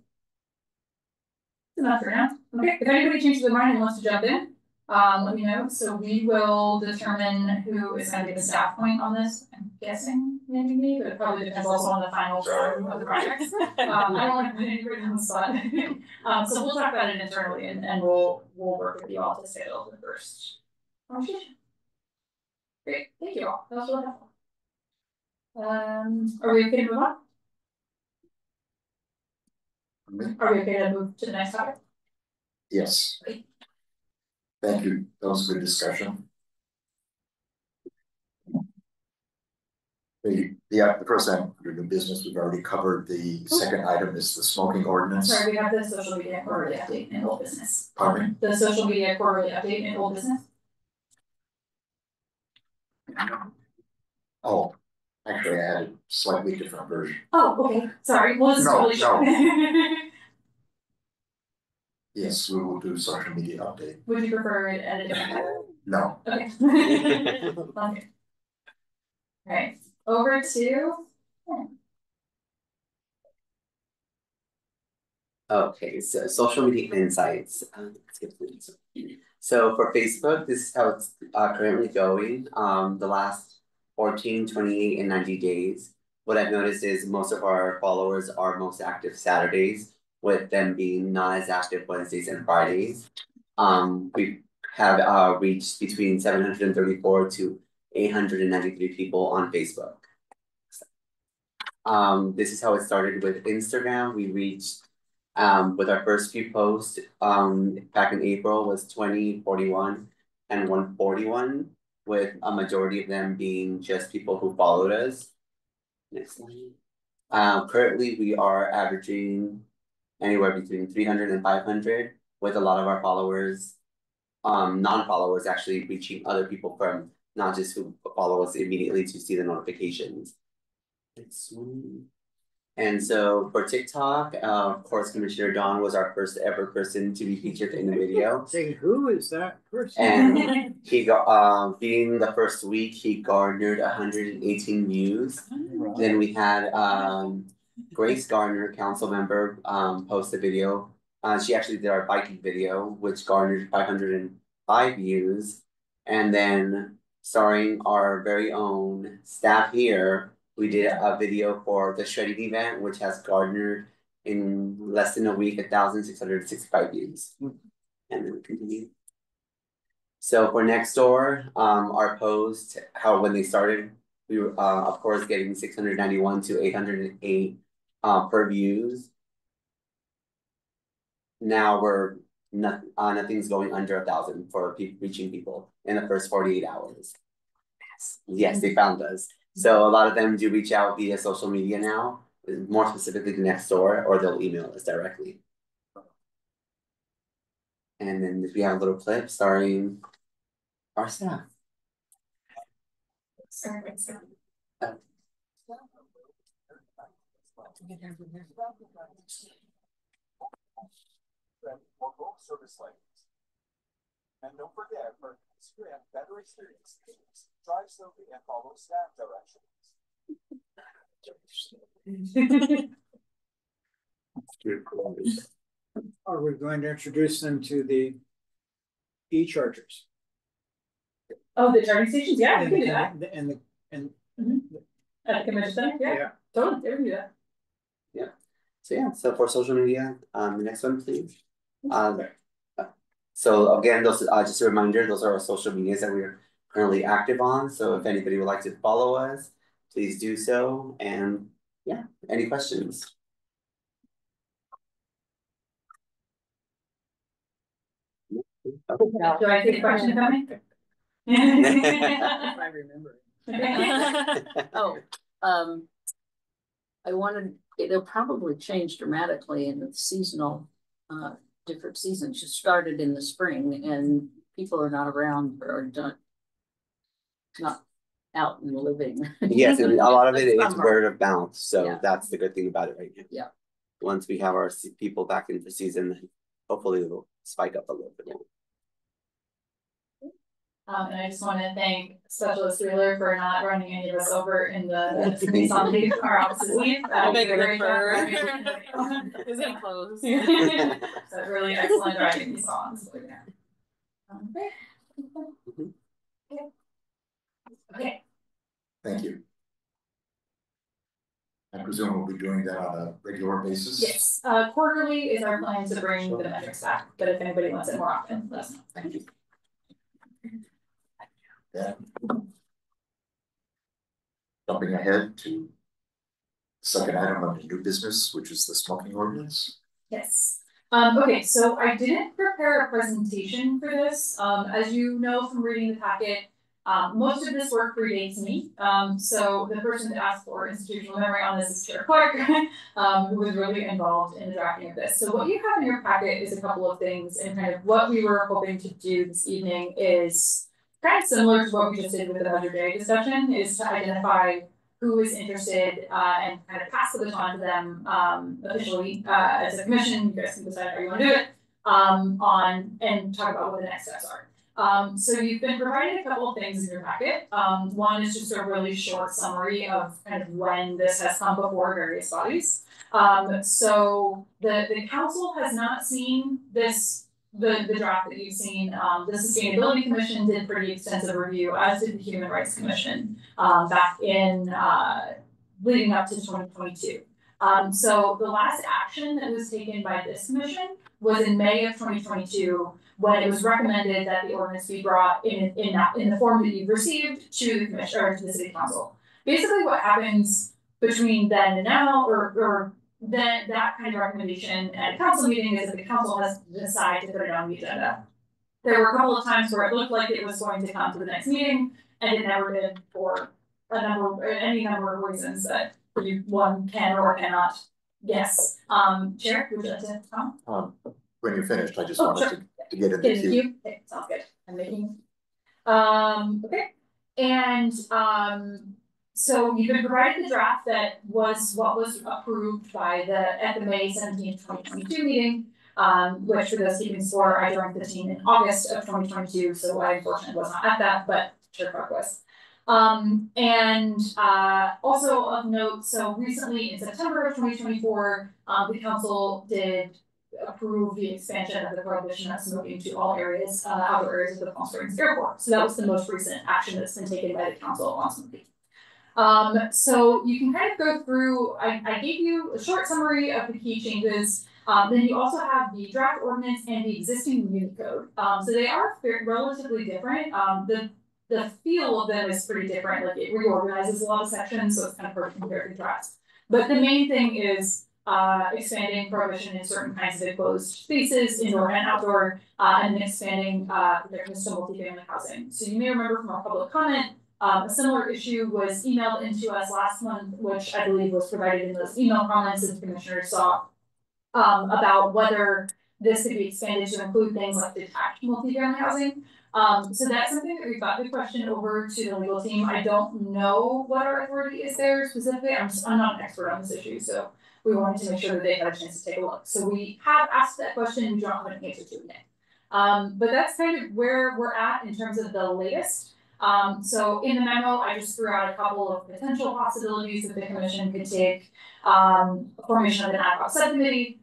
Speaker 2: Enough for now. Okay, if anybody changes their mind and wants to jump in, let me know. So we will determine who is going to be the staff point on this. I'm guessing maybe me, but it probably depends also on the final form of the project. I don't want to put anybody on the spot. So we'll talk about it internally, and we'll work with you all to schedule the first conversation. Great, thank you all. That was really helpful. Are we okay to move on? Are we okay to move to the next topic?
Speaker 1: Yes. Thank you. That was a good discussion. The first item under new business we've already covered. The second item is the smoking ordinance.
Speaker 2: Sorry, we have the social media quarterly update in old business.
Speaker 1: Pardon me?
Speaker 2: The social media quarterly update in old business.
Speaker 1: Oh, actually, I had a slightly different version.
Speaker 2: Oh, okay. Sorry. Well, it's totally
Speaker 1: no. Yes, we will do social media update.
Speaker 2: Would you prefer it at a different time?
Speaker 1: No.
Speaker 2: Okay. Okay. All right. Over to.
Speaker 13: Okay, so social media insights. So for Facebook, this is how it's currently going. The last 14, 28, and 90 days. What I've noticed is most of our followers are most active Saturdays, with them being not as active Wednesdays and Fridays. We have reached between 734 to 893 people on Facebook. This is how it started with Instagram. We reached with our first few posts back in April was 20, 41, and 141, with a majority of them being just people who followed us. Next slide. Currently, we are averaging anywhere between 300 and 500, with a lot of our followers, non-followers, actually reaching other people from not just who follow us immediately to see the notifications. Next one. And so for TikTok, of course, Commissioner Dawn was our first ever person to be featured in the video.
Speaker 9: Saying, who is that person?
Speaker 13: And he got, being the first week, he garnered 118 views. Then we had Grace Garner, council member, post a video. She actually did our biking video, which garnered 505 views. And then starring our very own staff here, we did a video for the shredding event, which has garnered in less than a week 1,665 views. And then we continue. So for Nextdoor, our post, how when they started, we were of course getting 691 to 808 per views. Now we're nothing's going under 1,000 for reaching people in the first 48 hours. Yes, they found us. So a lot of them do reach out via social media now, more specifically to Nextdoor, or they'll email us directly. And then we have a little clip starring our staff.
Speaker 15: Service lights. And don't forget, for Instagram better experience, drive slowly and follow staff directions.
Speaker 9: Are we going to introduce them to the e-chargers?
Speaker 2: Oh, the charging stations, yeah, we can do that. At the convention center, yeah, totally, we can do that.
Speaker 13: So for social media, the next one, please. So again, those just a reminder, those are our social medias that we are currently active on. So if anybody would like to follow us, please do so. And yeah, any questions?
Speaker 2: Do I take a question coming?
Speaker 4: I remember. I wanted, it'll probably change dramatically in the seasonal, different seasons. You started in the spring and people are not around or not out and living.
Speaker 13: Yes, and a lot of it is word of mouth. So
Speaker 4: Yeah.
Speaker 13: that's the good thing about it right now.
Speaker 4: Yeah.
Speaker 13: Once we have our people back into the season, then hopefully it'll spike up a little bit more.
Speaker 2: And I just want to thank Specialist Wheeler for not running any of us over in the consolidated our offices.
Speaker 6: Isn't close.
Speaker 2: So really excellent writing these songs. Okay.
Speaker 1: Thank you. I presume we'll be doing that on a regular basis?
Speaker 2: Yes, quarterly is our plan to bring the metrics back, but if anybody wants it more often, let us know. Thank you.
Speaker 1: Yeah. Jumping ahead to the second item of the new business, which is the smoking ordinance.
Speaker 2: Yes. Okay, so I didn't prepare a presentation for this. As you know from reading the packet, most of this work predates me. So the person that asked for institutional memory on this is Chair Clark, who was really involved in the drafting of this. So what you have in your packet is a couple of things, and kind of what we were hoping to do this evening is kind of similar to what we just did with the 100-day discussion, is to identify who is interested and kind of pass the baton to them officially as a commission. You guys can decide how you want to do it and talk about what the next steps are. So you've been provided a couple of things in your packet. One is just a really short summary of kind of when this has come before various bodies. So the council has not seen this. The draft that you've seen, the Sustainability Commission did pretty extensive review, as did the Human Rights Commission back in leading up to 2022. So the last action that was taken by this commission was in May of 2022, when it was recommended that the ordinance be brought in the form that you've received to the commission or to the city council. Basically, what happens between then and now, or then that kind of recommendation at a council meeting is that the council has to decide to put it on the agenda. There were a couple of times where it looked like it was going to come to the next meeting, and it never did for any number of reasons that one can or cannot guess. Chair, would you like to comment?
Speaker 1: When you're finished, I just wanted to get in the queue.
Speaker 2: Okay, sounds good. I'm making. Okay, and so you've been provided the draft that was what was approved by at the May 17th, 2022 meeting, which for those keeping score, I joined the team in August of 2022, so I unfortunately was not at that, but Chair Clark was. Also of note, so recently in September of 2024, the council did approve the expansion of the prohibition of smoking to all areas, outdoor areas of the Palm Springs Airport. So that was the most recent action that's been taken by the council on smoking. So you can kind of go through, I gave you a short summary of the key changes. Then you also have the draft ordinance and the existing muni code. So they are relatively different. The feel of them is pretty different. Like it reorganizes a lot of sections, so it's kind of hard to compare and contrast. But the main thing is expanding prohibition in certain kinds of enclosed spaces, indoor and outdoor, and then expanding protection to multifamily housing. So you may remember from our public comment A similar issue was emailed into us last month, which I believe was provided in those email comments that the commissioners saw, about whether this could be expanded to include things like detached multifamily housing. So that's something that we've got the question over to the legal team. I don't know what our authority is there specifically. I'm not an expert on this issue, so we wanted to make sure that they had a chance to take a look. So we have asked that question, we don't have an answer to it yet. But that's kind of where we're at in terms of the latest. So in the memo, I just threw out a couple of potential possibilities that the commission could take. Formation of an ad hoc subcommittee,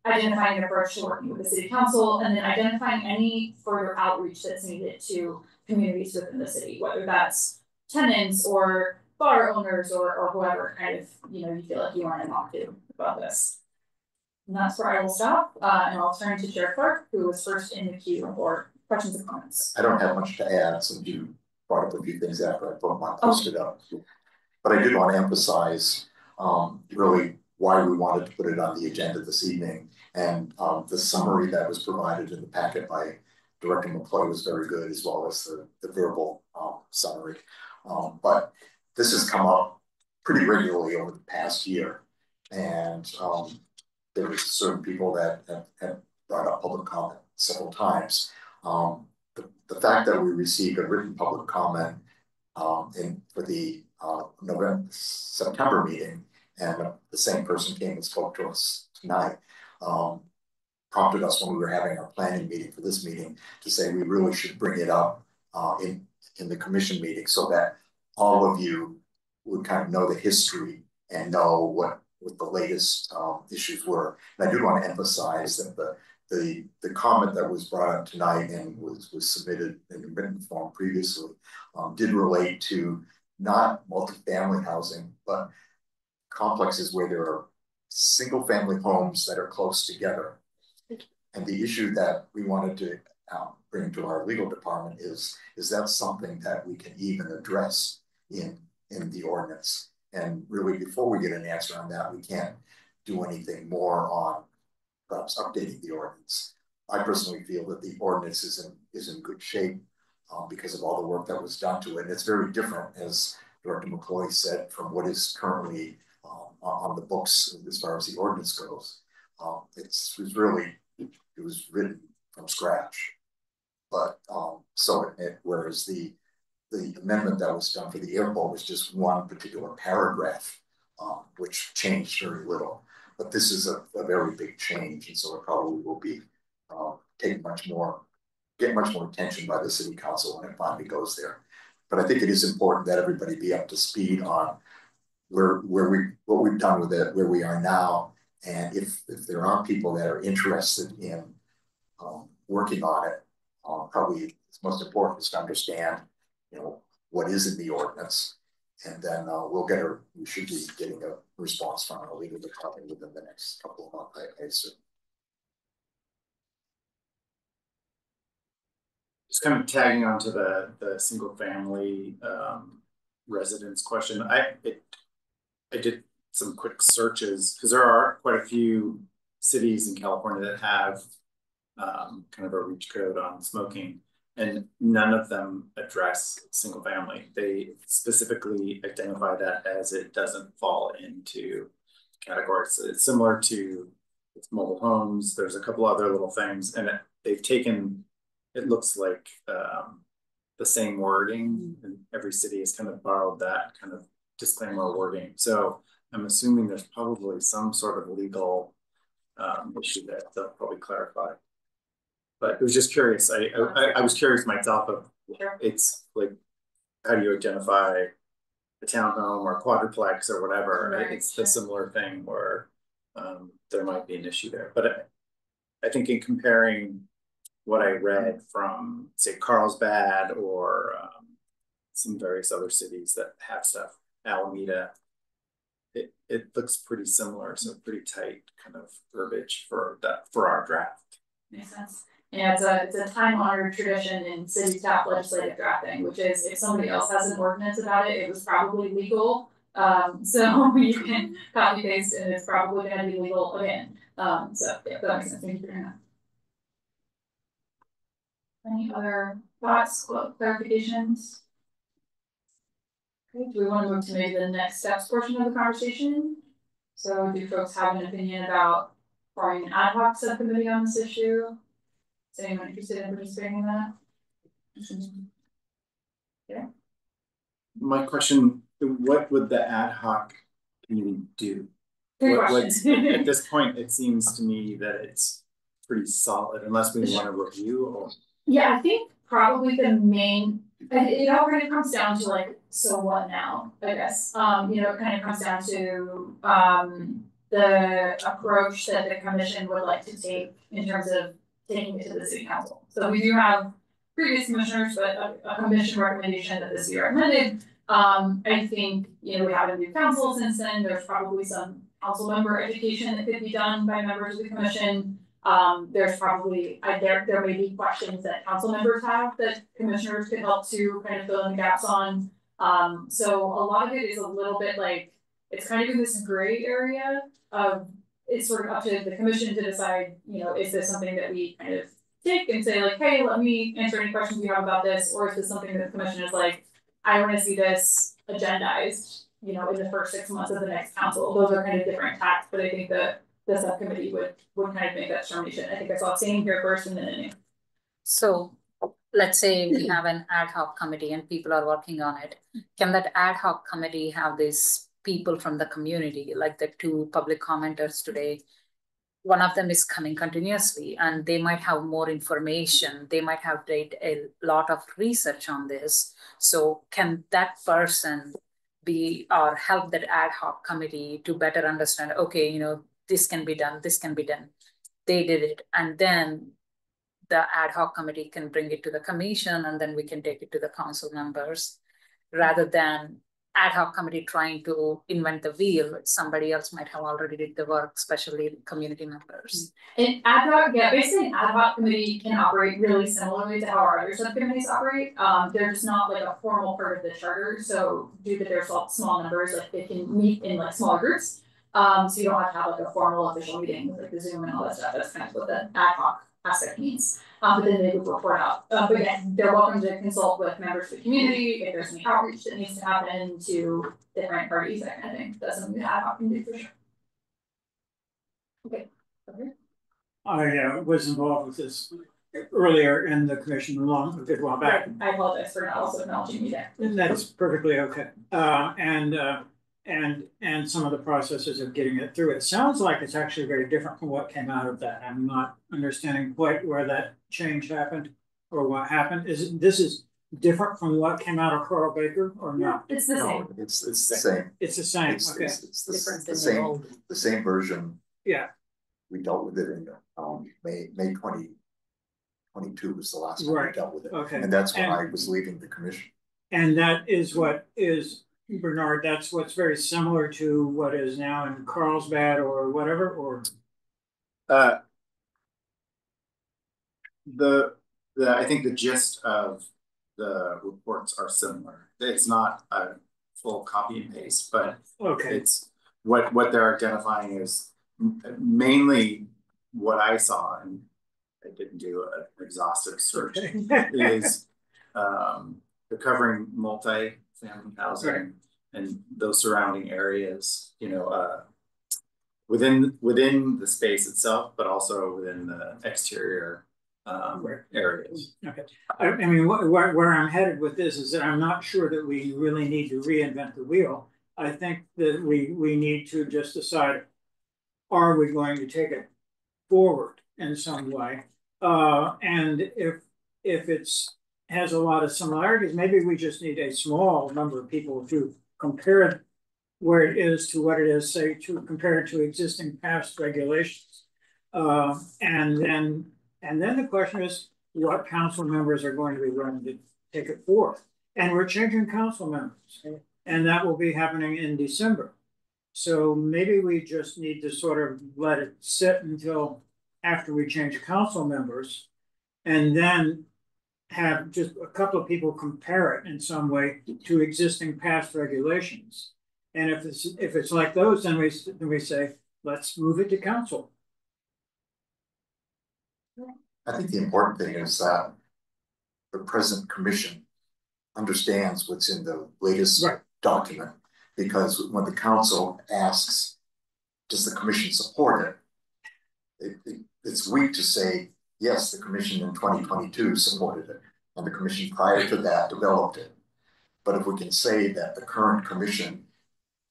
Speaker 2: identifying an approach to working with the city council, and then identifying any further outreach that's needed to communities within the city, whether that's tenants or bar owners or whoever kind of, you feel like you want to talk to about this. And that's where I will stop, and I'll turn to Chair Clark, who was first in the queue for questions and comments.
Speaker 1: I don't have much to add since you brought up a few things after I put my posted up. But I did want to emphasize really why we wanted to put it on the agenda this evening. And the summary that was provided in the packet by Director McCloy was very good, as well as the verbal summary. But this has come up pretty regularly over the past year. And there were certain people that have brought up public comment several times. The fact that we received a written public comment for the September meeting, and the same person came and spoke to us tonight, prompted us when we were having our planning meeting for this meeting to say we really should bring it up in the commission meeting, so that all of you would kind of know the history and know what the latest issues were. And I do want to emphasize that the comment that was brought up tonight and was submitted in written form previously did relate to not multifamily housing, but complexes where there are single family homes that are close together. And the issue that we wanted to bring to our legal department is that something that we can even address in the ordinance? And really, before we get an answer on that, we can't do anything more on perhaps updating the ordinance. I personally feel that the ordinance is in good shape because of all the work that was done to it. And it's very different, as Director McCloy said, from what is currently on the books as far as the ordinance goes. It was written from scratch. But whereas the amendment that was done for the airport was just one particular paragraph, which changed very little. But this is a very big change, and so it probably will be get much more attention by the city council when it finally goes there. But I think it is important that everybody be up to speed on what we've done with it, where we are now, and if there are people that are interested in working on it, probably it's most important is to understand, what is in the ordinance, and then we should be getting a response from our legal department within the next couple of months, I assume.
Speaker 10: Just kind of tagging onto the single family residence question. I did some quick searches because there are quite a few cities in California that have kind of a reach code on smoking, and none of them address single family. They specifically identify that as it doesn't fall into categories. So it's similar to mobile homes. There's a couple other little things, and they've taken, it looks like the same wording, and every city has kind of borrowed that kind of disclaimer wording. So I'm assuming there's probably some sort of legal issue that they'll probably clarify. But I was just curious. I was curious myself of, it's like, how do you identify a townhome or a quadruplex or whatever? Right. It's the similar thing where there might be an issue there. But I think in comparing what I read from, say, Carlsbad or some various other cities that have stuff, Alameda, it looks pretty similar. So pretty tight kind of verbiage for our draft.
Speaker 2: Makes sense. Yeah, it's a time-honored tradition in city staff legislative drafting, which is if somebody else has an ordinance about it, it was probably legal. So you can copy paste and it's probably going to be legal again. So yeah, that makes sense. Thank you for doing that. Any other thoughts, clarifications? Okay, do we want to move to maybe the next steps portion of the conversation? So do folks have an opinion about forming an ad hoc subcommittee on this issue? Is anyone interested in participating in that? Yeah.
Speaker 10: My question, what would the ad hoc committee do?
Speaker 2: Good
Speaker 10: What's,
Speaker 2: question.
Speaker 10: at this point, it seems to me that it's pretty solid, unless we want to review or.
Speaker 2: Yeah, I think probably the main, it all kind of comes down to like, so what now, I guess. You know, it kind of comes down to the approach that the commission would like to take in terms of taking it to the city council. So we do have previous commissioners, but a commission recommendation that this year amended. I think, you know, we have a new council since then. There's probably some council member education that could be done by members of the commission. There's probably, there may be questions that council members have that commissioners could help to kind of fill in the gaps on. So a lot of it is a little bit like, it's kind of in this gray area of, it's sort of up to the commission to decide, you know, is this something that we kind of take and say like, hey, let me answer any questions you have about this, or is this something that the commission is like, I want to see this agendized, you know, in the first 6 months of the next council. Those are kind of different tacks, but I think the subcommittee would kind of make that determination. I think I saw Sam here first and then.
Speaker 14: So let's say we have an ad hoc committee and people are working on it. Can that ad hoc committee have these people from the community, like the 2 public commenters today? One of them is coming continuously and they might have more information. They might have done a lot of research on this. So can that person be or help that ad hoc committee to better understand, okay, you know, this can be done, this can be done. They did it. And then the ad hoc committee can bring it to the commission and then we can take it to the council members rather than ad hoc committee trying to invent the wheel. Somebody else might have already did the work, especially community members.
Speaker 2: An ad hoc, yeah, basically an ad hoc committee can operate really similarly to how our other subcommittees operate. They're just not like a formal part of the charter. So due to their small numbers, like they can meet in like smaller groups. So you don't have to have like a formal official meeting with like the Zoom and all that stuff. That's kind of what the ad hoc aspect means. But then they would report out. But again, they're welcome to consult with members of the community if there's any outreach that needs to happen to different parties, that kind of thing. That's something the ad hoc can do for sure. Okay.
Speaker 9: I was involved with this earlier in the commission a good while back.
Speaker 2: I apologize for not also acknowledging you there.
Speaker 9: That's perfectly okay. And some of the processes of getting it through. It sounds like it's actually very different from what came out of that. I'm not understanding quite where that change happened or what happened. This is different from what came out of Carl Baker or not?
Speaker 2: It's the same.
Speaker 1: It's the same.
Speaker 9: It's the same. Okay.
Speaker 1: It's the same version.
Speaker 9: Yeah.
Speaker 1: We dealt with it in May 2022 was the last time we dealt with it.
Speaker 9: Okay.
Speaker 1: And that's when I was leaving the commission.
Speaker 9: And that is what is, Bernard, that's what's very similar to what is now in Carlsbad or whatever, or
Speaker 10: I think the gist of the reports are similar. It's not a full copy and paste, but it's what they're identifying is mainly what I saw, and I didn't do an exhaustive search, is they're covering multi-family housing and those surrounding areas, you know, within the space itself, but also within the exterior areas.
Speaker 9: Okay. I mean, where I'm headed with this is that I'm not sure that we really need to reinvent the wheel. I think that we need to just decide, are we going to take it forward in some way? And if it's has a lot of similarities, maybe we just need a small number of people to compare where it is to what it is, say, to compare it to existing past regulations. And then the question is, what council members are going to be willing to take it forth? And we're changing council members, and that will be happening in December. So maybe we just need to sort of let it sit until after we change council members, and then have just a couple of people compare it in some way to existing past regulations. And if it's like those, then we say, let's move it to council.
Speaker 1: I think the important thing is that the present commission understands what's in the latest document, because when the council asks, does the commission support it? It's weak to say, yes, the commission in 2022 supported it, and the commission prior to that developed it. But if we can say that the current commission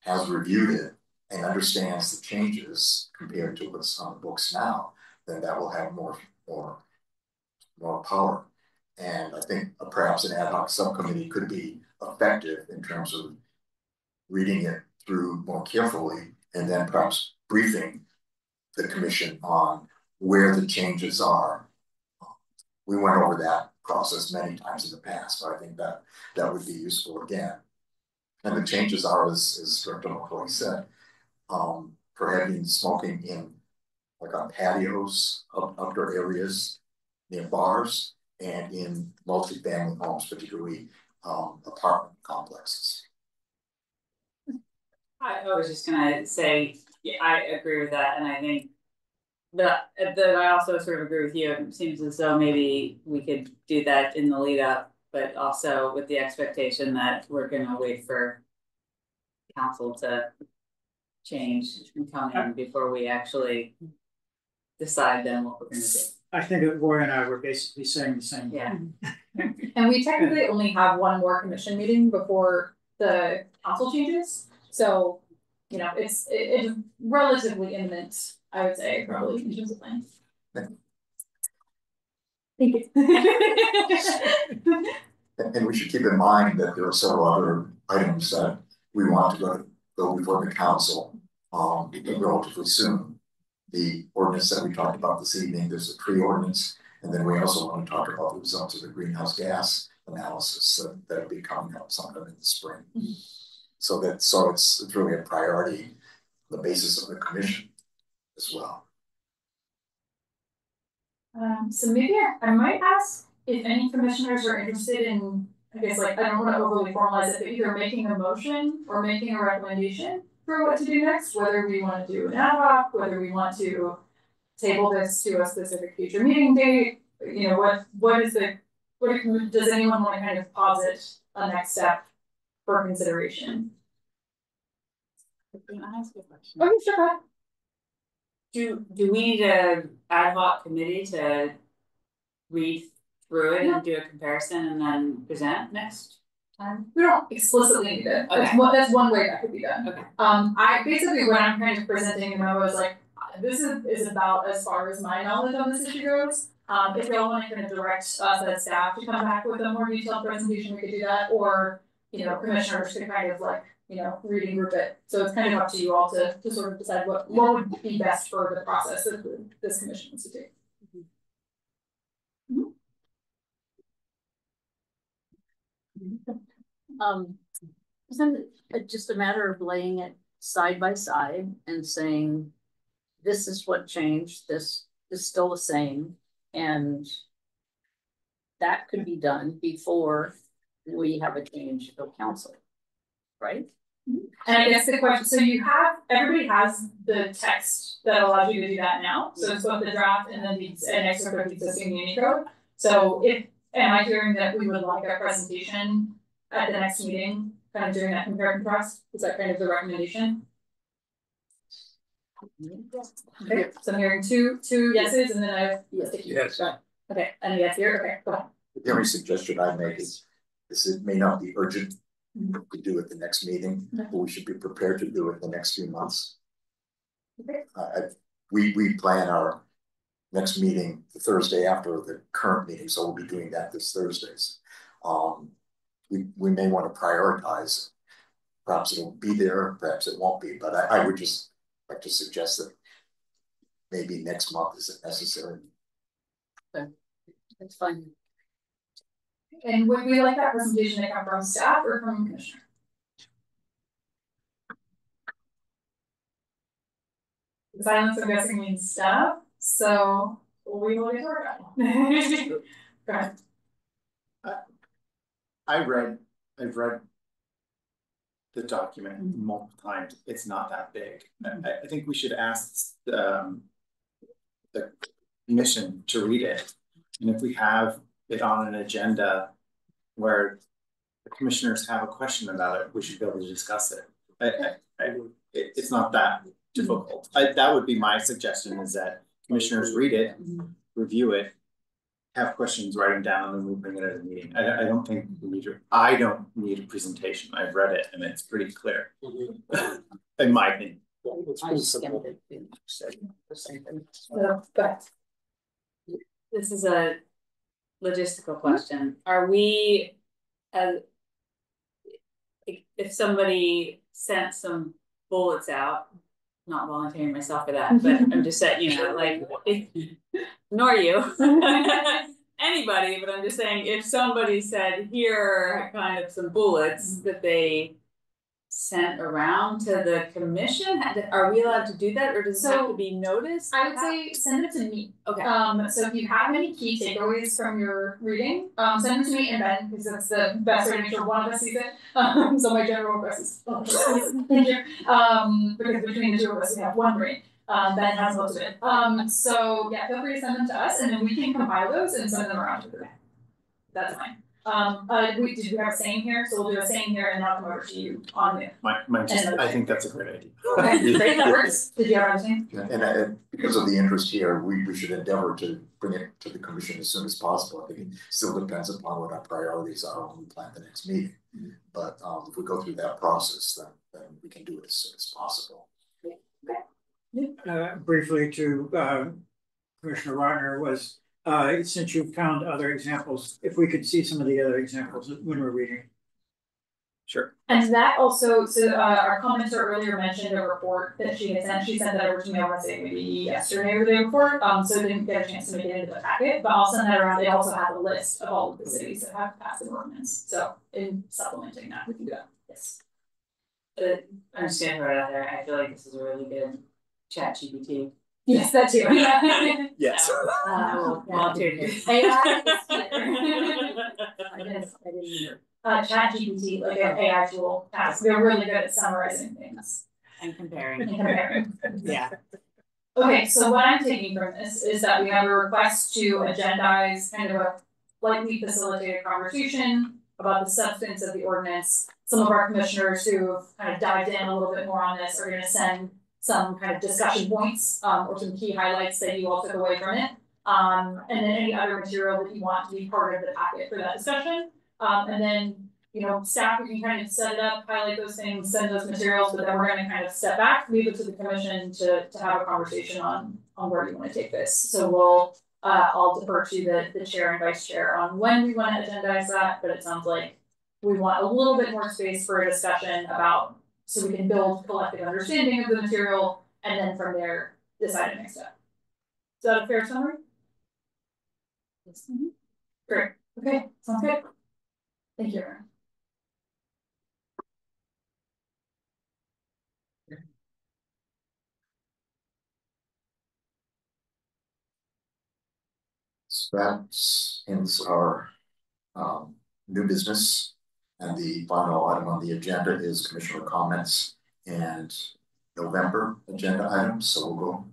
Speaker 1: has reviewed it and understands the changes compared to what's on the books now, then that will have more power. And I think perhaps an ad hoc subcommittee could be effective in terms of reading it through more carefully and then perhaps briefing the commission on where the changes are. We went over that process many times in the past, but I think that would be useful again. And the changes are, as Director McCoy said, prohibiting smoking in like on patios, outdoor areas, near bars, and in multi-family homes, particularly apartment complexes.
Speaker 12: I was just gonna say, yeah, I agree with that, and I think that I also sort of agree with you. It seems as though maybe we could do that in the lead up, but also with the expectation that we're gonna wait for council to change and come in before we actually decide then what we're gonna do.
Speaker 9: I think that Roy and I were basically saying the same.
Speaker 12: Yeah.
Speaker 2: And we technically only have one more commission meeting before the council changes. So, you know, it's relatively imminent, I would say, probably in terms of plans. Thank you.
Speaker 1: And we should keep in mind that there are several other items that we want to go before the council relatively soon. The ordinance that we talked about this evening, there's a tree ordinance, and then we also want to talk about the results of the greenhouse gas analysis that will be coming up sometime in the spring. So it's really a priority on the basis of the commission as well.
Speaker 2: So maybe I might ask if any commissioners are interested in, I guess, like, I don't want to overly formalize it, but either making a motion or making a recommendation for what to do next, whether we want to do an ad hoc, whether we want to table this to a specific future meeting date, you know, does anyone want to kind of posit a next step for consideration?
Speaker 12: Can I ask you a question?
Speaker 2: Okay, sure.
Speaker 12: Do we need an ad hoc committee to read through it and do a comparison and then present next time?
Speaker 2: We don't explicitly need it.
Speaker 12: Okay.
Speaker 2: That's one way that could be done.
Speaker 12: Okay.
Speaker 2: I basically, when I'm kind of presenting a memo, is like, this is about as far as my knowledge on this issue goes. If y'all want to kind of direct us as staff to come back with a more detailed presentation, we could do that, or, you know, commissioners could kind of like, you know, reading group it. So it's kind of up to you all to sort of decide what would be best for the process that this commission wants to take.
Speaker 4: Isn't it just a matter of laying it side by side and saying, this is what changed, this is still the same, and that could be done before we have a change of council, right?
Speaker 2: And I guess the question, so everybody has the text that allows you to do that now. So it's both the draft and then an excerpt of the existing Unicode. So am I hearing that we would like a presentation at the next meeting, kind of doing that compare and contrast? Is that kind of the recommendation? Okay, so I'm hearing two yeses, and then I have
Speaker 7: Yes.
Speaker 2: Okay, and a yes here. Okay, go ahead.
Speaker 1: The only suggestion I make is it may not be urgent to do it the next meeting, but we should be prepared to do it the next few months.
Speaker 2: Okay.
Speaker 1: We plan our next meeting the Thursday after the current meeting, so we'll be doing that this Thursdays. We may want to prioritize. Perhaps it'll be there, perhaps it won't be, but I would just like to suggest that maybe next month isn't necessary.
Speaker 4: Okay, that's fine.
Speaker 2: And would we like that presentation to come from staff or from commissioner? The silence, I'm guessing, means staff, so we will get to work on it. Go ahead.
Speaker 10: I've read the document multiple times. It's not that big. I think we should ask the commission to read it. And if we have it on an agenda where the commissioners have a question about it, we should be able to discuss it. It's not that difficult. That would be my suggestion, is that commissioners read it, review it, have questions, write them down, and then we'll bring it at a meeting. I don't think we need I don't need a presentation. I've read it and it's pretty clear. In my opinion.
Speaker 12: But this is a logistical question. Are we, if somebody sent some bullets out, not volunteering myself for that, but I'm just saying, you know, like, nor you, anybody, but I'm just saying, if somebody said, here are kind of some bullets that they sent around to the commission, are we allowed to do that, or does it have to be noticed?
Speaker 2: I would say send it to me.
Speaker 12: Okay.
Speaker 2: So if you have any key takeaways from your reading, send it to me and Ben, because that's the best way to make sure one of us sees it. So my general request is, thank you. Because between the two of us, we have one brain. Ben has most of it. So yeah, feel free to send them to us, and then we can compile those and send them around to the bank. That's fine. Did we have a saying here? So we'll do a saying here and I'll come over to you on the.
Speaker 10: I think that's a great idea.
Speaker 2: Okay, great, that works. Did you have anything?
Speaker 1: And because of the interest here, we should endeavor to bring it to the commission as soon as possible. I think it still depends upon what our priorities are when we plan the next meeting. But if we go through that process, then we can do it as soon as possible.
Speaker 9: Briefly to Commissioner Rodner was, since you've found other examples, if we could see some of the other examples when we're reading.
Speaker 10: Sure.
Speaker 2: And that also, so our commenter earlier mentioned a report that she had sent. She sent that over to me, I want to say maybe yesterday or the day before. So I didn't get a chance to make it into the packet, but I'll send that around. They also have a list of all of the cities that have passed an ordinance. So in supplementing that, we can do that. Yes.
Speaker 12: I'm just gonna throw it out there. I feel like this is a really good ChatGPT.
Speaker 2: Yes, that too.
Speaker 10: Yes.
Speaker 12: I will volunteer to.
Speaker 2: AI is here. ChatGPT, like an AI tool, they're really good at summarizing things.
Speaker 12: And comparing.
Speaker 2: Yeah. Okay, so what I'm taking from this is that we have a request to agendize kind of a lightly facilitated conversation about the substance of the ordinance. Some of our commissioners who have kind of dived in a little bit more on this are gonna send some kind of discussion points or some key highlights that you all took away from it. And then any other material that you want to be part of the packet for that discussion. And then, you know, staff, we can kind of set it up, highlight those things, send those materials, but then we're gonna kind of step back, leave it to the commission to have a conversation on where you wanna take this. So we'll, I'll defer to the chair and vice chair on when we wanna agendize that, but it sounds like we want a little bit more space for a discussion about, so we can build collective understanding of the material, and then from there, decide the next step. Is that a fair summary? Yes. Great, okay, sounds good. Thank you, Erin.
Speaker 1: So that ends our new business. And the final item on the agenda is commissioner comments and November agenda items, so we'll go.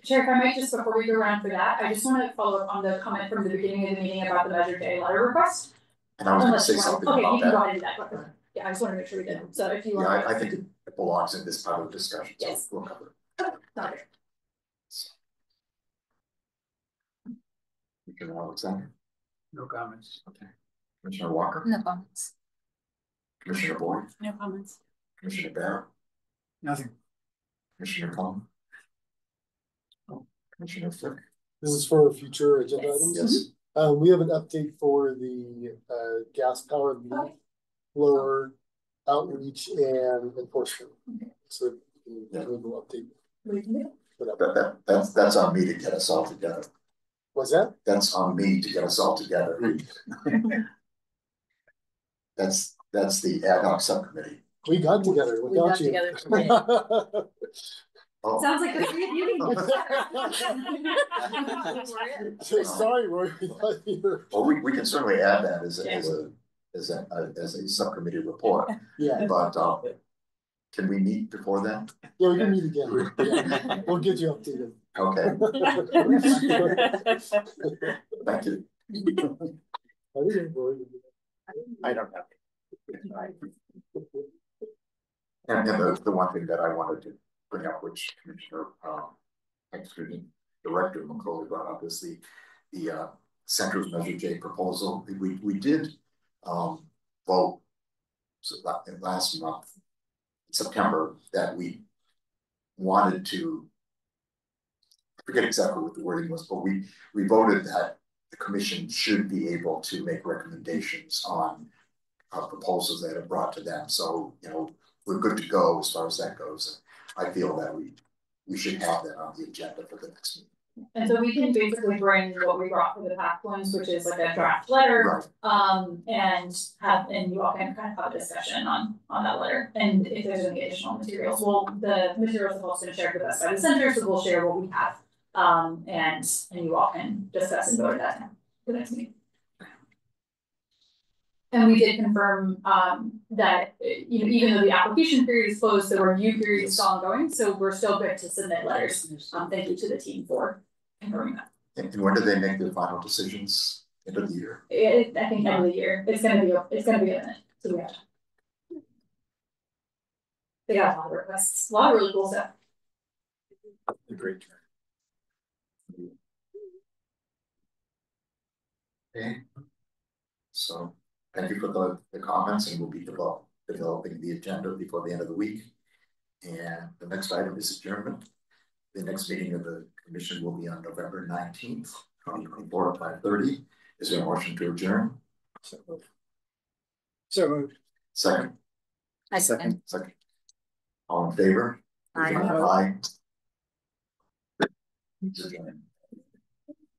Speaker 2: Chair, if I might just, before we go around for that, I just want to follow up on the comment from the beginning of the meeting about the Measure J letter request.
Speaker 1: And I was going to say something about that.
Speaker 2: Okay, you can go ahead and do that. Yeah, I just want to make sure we did. So if you want.
Speaker 1: Yeah, I think it belongs in this part of the discussion, so
Speaker 2: yes.
Speaker 1: We'll cover
Speaker 2: it. Okay.
Speaker 1: Commissioner Alexander?
Speaker 7: No comments.
Speaker 1: Okay. Commissioner Walker?
Speaker 14: No comments.
Speaker 1: Commissioner Boyd?
Speaker 12: No comments.
Speaker 1: Commissioner Barrett?
Speaker 9: Nothing.
Speaker 1: Commissioner Coleman? Oh, Commissioner Frick?
Speaker 11: This is for future agenda items.
Speaker 1: Yes.
Speaker 11: We have an update for the gas powered leak blower outreach and enforcement. So we'll update.
Speaker 1: That's on me to get us all together.
Speaker 11: What's that?
Speaker 1: That's on me to get us all together. That's the ad hoc subcommittee.
Speaker 11: We got together. We got you.
Speaker 14: Together.
Speaker 1: Oh.
Speaker 2: Sounds like the three of you.
Speaker 11: Sorry, Roy.
Speaker 1: Well, we can certainly add that as a subcommittee report.
Speaker 11: Yeah.
Speaker 1: But can we meet before that?
Speaker 11: Yeah, we can meet again. Yeah. We'll get you updated.
Speaker 1: Okay. Thank you.
Speaker 11: I don't have it.
Speaker 1: And the one thing that I wanted to bring up, which Commissioner, Director McCauley brought up, is the Center's Measure J proposal. We did vote last month, September, that we wanted to, I forget exactly what the wording was, but we voted that the commission should be able to make recommendations on proposals that are brought to them. So, you know, we're good to go as far as that goes. And I feel that we should have that on the agenda for the next meeting.
Speaker 2: And so we can basically bring what we brought for the past ones, which is like a draft letter, and you all can kind of have a discussion on that letter. And if there's any additional materials, well, the materials are also shared with us by the center, so we'll share what we have. And you all can discuss and vote at that time for the next meeting. And we did confirm that even though the application period is closed, the review period is still ongoing, so we're still good to submit letters. Thank you to the team for confirming that.
Speaker 1: And when do they make their final decisions? End of the year?
Speaker 2: I think end of the year. It's gonna be imminent. So we have time. They got a lot of requests, a lot of really cool stuff.
Speaker 1: A great turn. Okay. So thank you for the comments, and we'll be developing the agenda before the end of the week. And the next item is adjournment. The next meeting of the commission will be on November 19th, 2024 at 5:30. Is there a motion to adjourn?
Speaker 9: So moved.
Speaker 1: Second.
Speaker 14: Second.
Speaker 1: All in favor?
Speaker 14: Aye.
Speaker 1: Aye.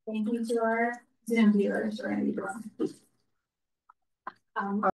Speaker 2: Thank you to our Zoom viewers for any